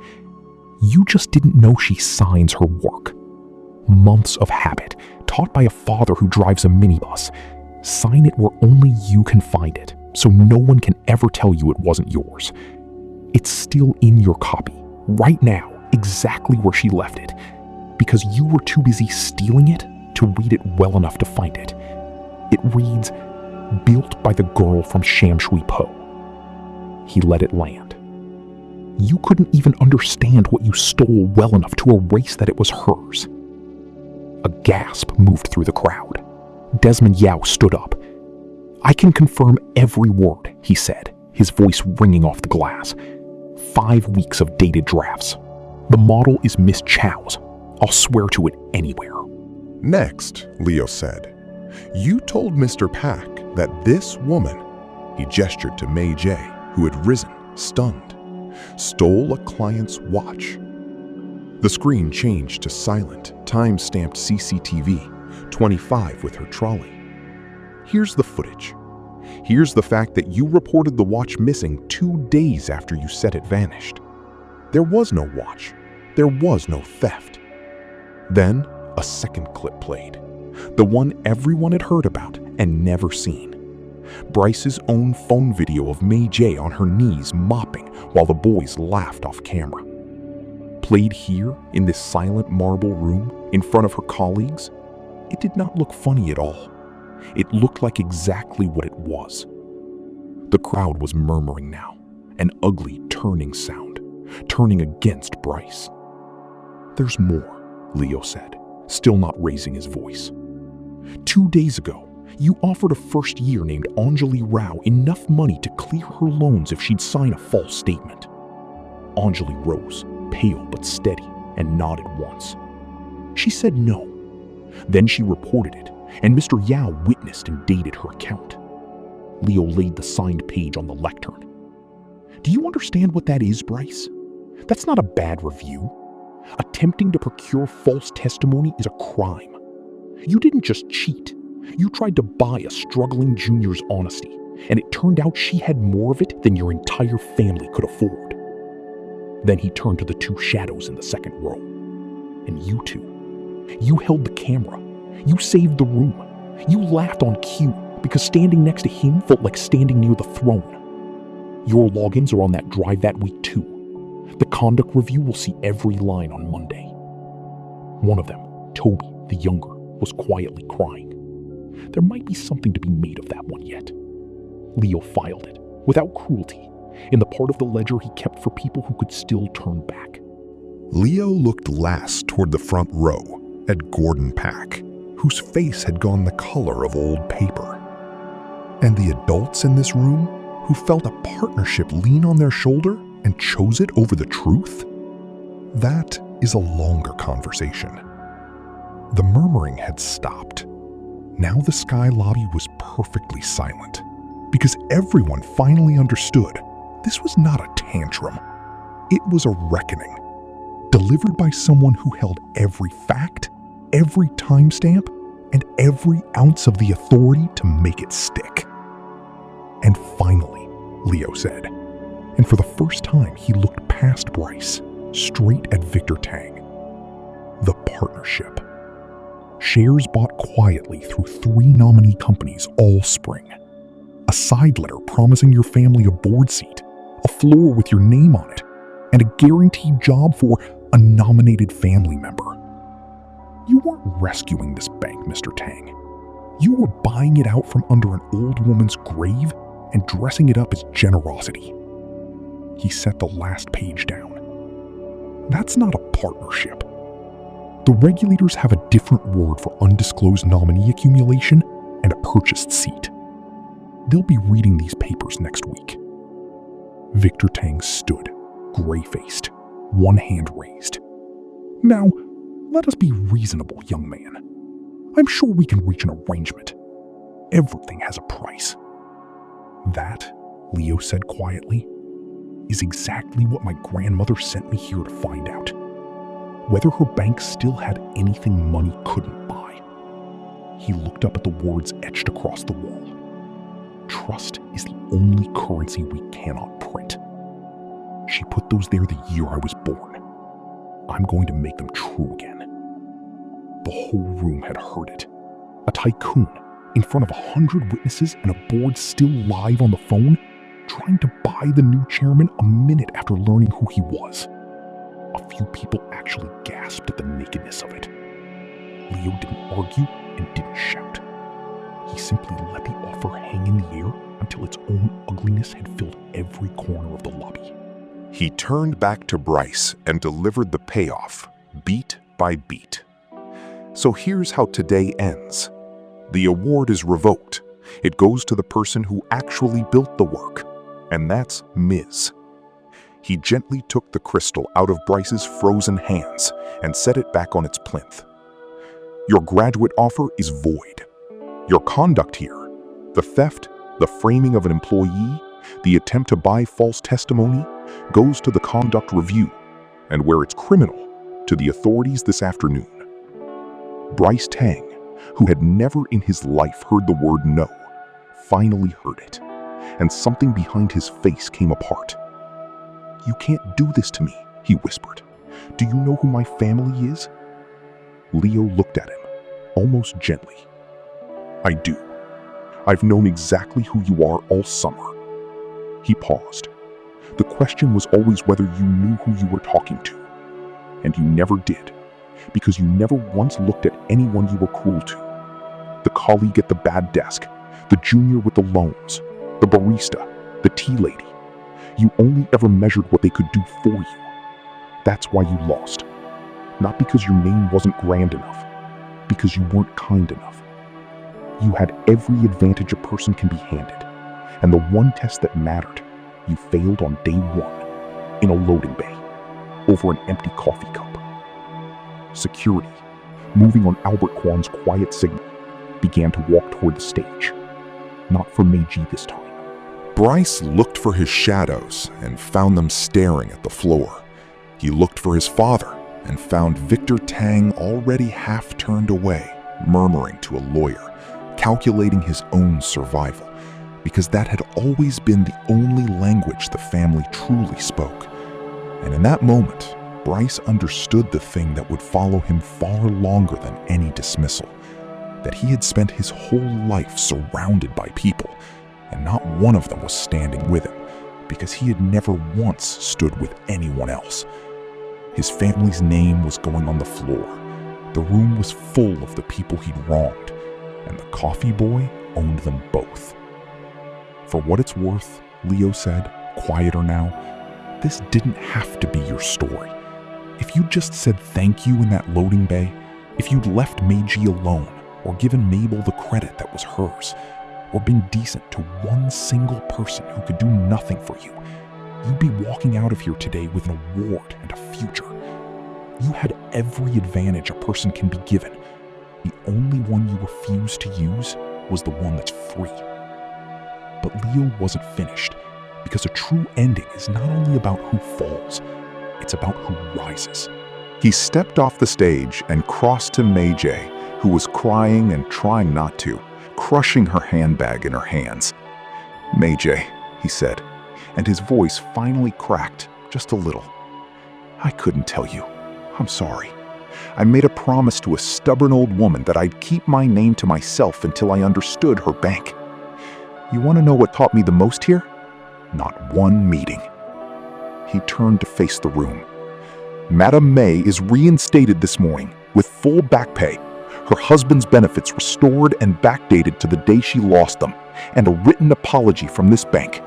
You just didn't know she signs her work. Months of habit, taught by a father who drives a minibus. Sign it where only you can find it, so no one can ever tell you it wasn't yours. It's still in your copy, right now, exactly where she left it, because you were too busy stealing it to read it well enough to find it. It reads, "Built by the girl from Sham Shui Po." He let it land. You couldn't even understand what you stole well enough to erase that it was hers. A gasp moved through the crowd. Desmond Yao stood up. "I can confirm every word," he said, his voice ringing off the glass. 5 weeks of dated drafts. The model is Miss Chow's. I'll swear to it anywhere. "Next," Leo said, "you told Mr. Pak that this woman," he gestured to Mei Jie, who had risen, stunned, "stole a client's watch." The screen changed to silent, time-stamped CCTV, 25 with her trolley. "Here's the footage. Here's the fact that you reported the watch missing 2 days after you said it vanished. There was no watch. There was no theft." Then a second clip played, the one everyone had heard about and never seen. Bryce's own phone video of Mei Jie on her knees mopping while the boys laughed off camera. Played here in this silent marble room in front of her colleagues, it did not look funny at all. It looked like exactly what it was. The crowd was murmuring now, an ugly turning sound, turning against Bryce. "There's more," Leo said, still not raising his voice. 2 days ago, You offered a first year named Anjali Rao enough money to clear her loans if she'd sign a false statement. Anjali rose, pale but steady, and nodded once. She said no. Then she reported it, and Mr. Yao witnessed and dated her account. Leo laid the signed page on the lectern. Do you understand what that is, Bryce? That's not a bad review. Attempting to procure false testimony is a crime. You didn't just cheat. You tried to buy a struggling junior's honesty, and it turned out she had more of it than your entire family could afford. Then he turned to the two shadows in the second row. And you two. You held the camera. You saved the room. You laughed on cue because standing next to him felt like standing near the throne. Your logins are on that drive that week too. The conduct review will see every line on Monday. One of them, Toby, the younger, was quietly crying. There might be something to be made of that one yet. Leo filed it, without cruelty, in the part of the ledger he kept for people who could still turn back. Leo looked last toward the front row at Gordon Pack, whose face had gone the color of old paper. And the adults in this room who felt a partnership lean on their shoulder and chose it over the truth? That is a longer conversation. The murmuring had stopped. Now the Sky lobby was perfectly silent, because everyone finally understood this was not a tantrum. It was a reckoning, delivered by someone who held every fact, every timestamp, and every ounce of the authority to make it stick. And finally, Leo said, and for the first time he looked past Bryce, straight at Victor Tang. The partnership. Shares bought quietly through 3 nominee companies all spring. A side letter promising your family a board seat, a floor with your name on it, and a guaranteed job for a nominated family member. You weren't rescuing this bank, Mr. Tang. You were buying it out from under an old woman's grave and dressing it up as generosity. He set the last page down. That's not a partnership. The regulators have a different word for undisclosed nominee accumulation and a purchased seat. They'll be reading these papers next week. Victor Tang stood, gray-faced, one hand raised. Now, let us be reasonable, young man. I'm sure we can reach an arrangement. Everything has a price. That, Leo said quietly, is exactly what my grandmother sent me here to find out. Whether her bank still had anything money couldn't buy. He looked up at the words etched across the wall. Trust is the only currency we cannot print. She put those there the year I was born. I'm going to make them true again. The whole room had heard it. A tycoon, in front of 100 witnesses and a board still live on the phone, trying to buy the new chairman a minute after learning who he was. A few people actually gasped at the nakedness of it. Leo didn't argue and didn't shout. He simply let the offer hang in the air until its own ugliness had filled every corner of the lobby. He turned back to Bryce and delivered the payoff, beat by beat. So here's how today ends. The award is revoked. It goes to the person who actually built the work, and that's Ms. He gently took the crystal out of Bryce's frozen hands and set it back on its plinth. Your graduate offer is void. Your conduct here, the theft, the framing of an employee, the attempt to buy false testimony, goes to the conduct review, and where it's criminal, to the authorities this afternoon. Bryce Tang, who had never in his life heard the word no, finally heard it, and something behind his face came apart. "You can't do this to me," he whispered. "Do you know who my family is?" Leo looked at him, almost gently. "I do. I've known exactly who you are all summer." He paused. The question was always whether you knew who you were talking to. And you never did, because you never once looked at anyone you were cruel to. The colleague at the bad desk, the junior with the loans, the barista, the tea lady. You only ever measured what they could do for you. That's why you lost. Not because your name wasn't grand enough, because you weren't kind enough. You had every advantage a person can be handed, and the one test that mattered, you failed on day one, in a loading bay, over an empty coffee cup. Security, moving on Albert Kwan's quiet signal, began to walk toward the stage. Not for Meiji this time. Bryce looked for his shadows and found them staring at the floor. He looked for his father and found Victor Tang already half turned away, murmuring to a lawyer, calculating his own survival, because that had always been the only language the family truly spoke. And in that moment, Bryce understood the thing that would follow him far longer than any dismissal, that he had spent his whole life surrounded by people, and not one of them was standing with him, because he had never once stood with anyone else. His family's name was going on the floor. The room was full of the people he'd wronged, and the coffee boy owned them both. For what it's worth, Leo said, quieter now, this didn't have to be your story. If you'd just said thank you in that loading bay, if you'd left Meiji alone, or given Mabel the credit that was hers, or been decent to one single person who could do nothing for you, you'd be walking out of here today with an award and a future. You had every advantage a person can be given. The only one you refused to use was the one that's free. But Leo wasn't finished, because a true ending is not only about who falls, it's about who rises. He stepped off the stage and crossed to Meiji, who was crying and trying not to, crushing her handbag in her hands. "Meiji," he said, and his voice finally cracked just a little. "I couldn't tell you. I'm sorry. I made a promise to a stubborn old woman that I'd keep my name to myself until I understood her bank. You want to know what taught me the most here? Not one meeting." He turned to face the room. "Madame May is reinstated this morning with full back pay, her husband's benefits restored and backdated to the day she lost them, and a written apology from this bank.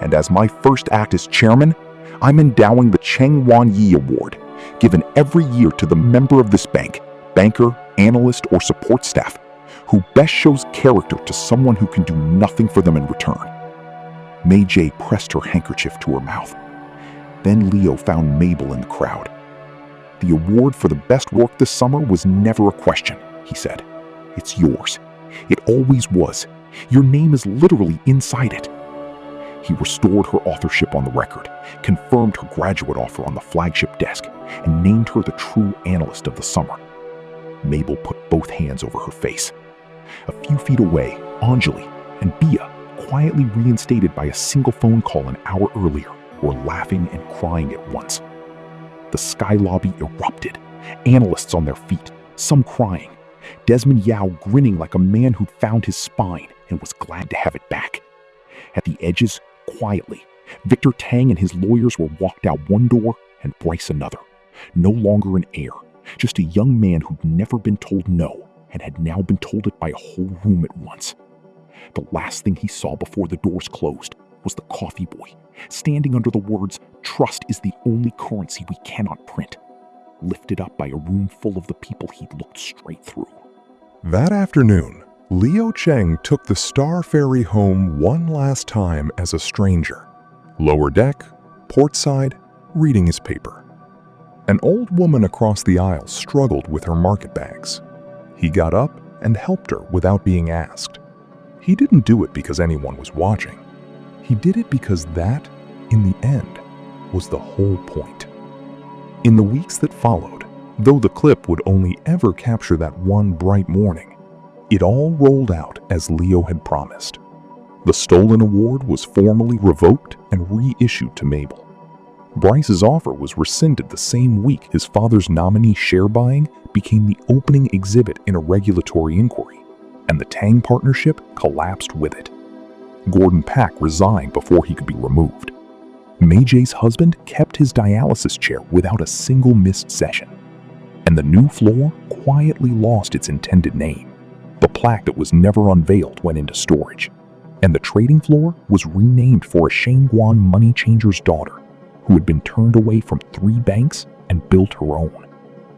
And as my first act as chairman, I'm endowing the Cheng Wan Yi Award, given every year to the member of this bank, banker, analyst, or support staff, who best shows character to someone who can do nothing for them in return." Meiji pressed her handkerchief to her mouth. Then Leo found Mabel in the crowd. "The award for the best work this summer was never a question," he said. "It's yours. It always was. Your name is literally inside it." He restored her authorship on the record, confirmed her graduate offer on the flagship desk, and named her the true analyst of the summer. Mabel put both hands over her face. A few feet away, Anjali and Bia, quietly reinstated by a single phone call an hour earlier, were laughing and crying at once. The sky lobby erupted, analysts on their feet, some crying, Desmond Yao grinning like a man who'd found his spine and was glad to have it back. At the edges, quietly, Victor Tang and his lawyers were walked out one door and Bryce another, no longer an heir, just a young man who'd never been told no and had now been told it by a whole room at once. The last thing he saw before the doors closed was the coffee boy, standing under the words, "Trust is the only currency we cannot print," lifted up by a room full of the people he'd looked straight through. That afternoon, Leo Cheng took the Star Ferry home one last time as a stranger. Lower deck, port side, reading his paper. An old woman across the aisle struggled with her market bags. He got up and helped her without being asked. He didn't do it because anyone was watching. He did it because that, in the end, was the whole point. In the weeks that followed, though the clip would only ever capture that one bright morning, it all rolled out as Leo had promised. The stolen award was formally revoked and reissued to Mabel. Bryce's offer was rescinded the same week his father's nominee share buying became the opening exhibit in a regulatory inquiry, and the Tang partnership collapsed with it. Gordon Pack resigned before he could be removed. Meiji's husband kept his dialysis chair without a single missed session. And the new floor quietly lost its intended name. The plaque that was never unveiled went into storage. And the trading floor was renamed for a Shangguan money changer's daughter, who had been turned away from 3 banks and built her own.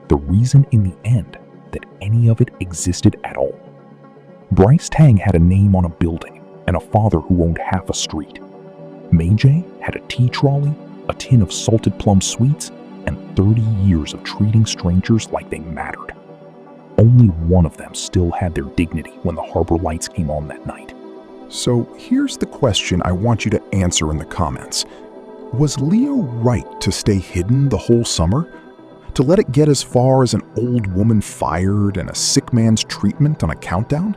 The reason in the end that any of it existed at all. Bryce Tang had a name on a building and a father who owned half a street. May J had a tea trolley, a tin of salted plum sweets, and 30 years of treating strangers like they mattered. Only one of them still had their dignity when the harbor lights came on that night. So here's the question I want you to answer in the comments. Was Leo right to stay hidden the whole summer? To let it get as far as an old woman fired and a sick man's treatment on a countdown?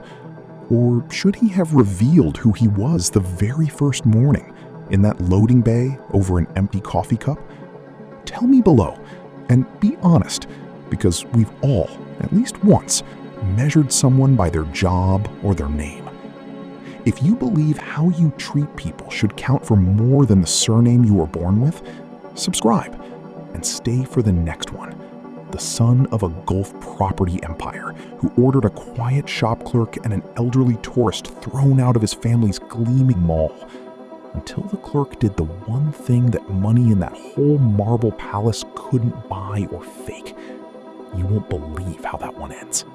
Or should he have revealed who he was the very first morning in that loading bay over an empty coffee cup? Tell me below, and be honest, because we've all, at least once, measured someone by their job or their name. If you believe how you treat people should count for more than the surname you were born with, subscribe and stay for the next one. The son of a Gulf property empire who ordered a quiet shop clerk and an elderly tourist thrown out of his family's gleaming mall, until the clerk did the one thing that money in that whole marble palace couldn't buy or fake. You won't believe how that one ends.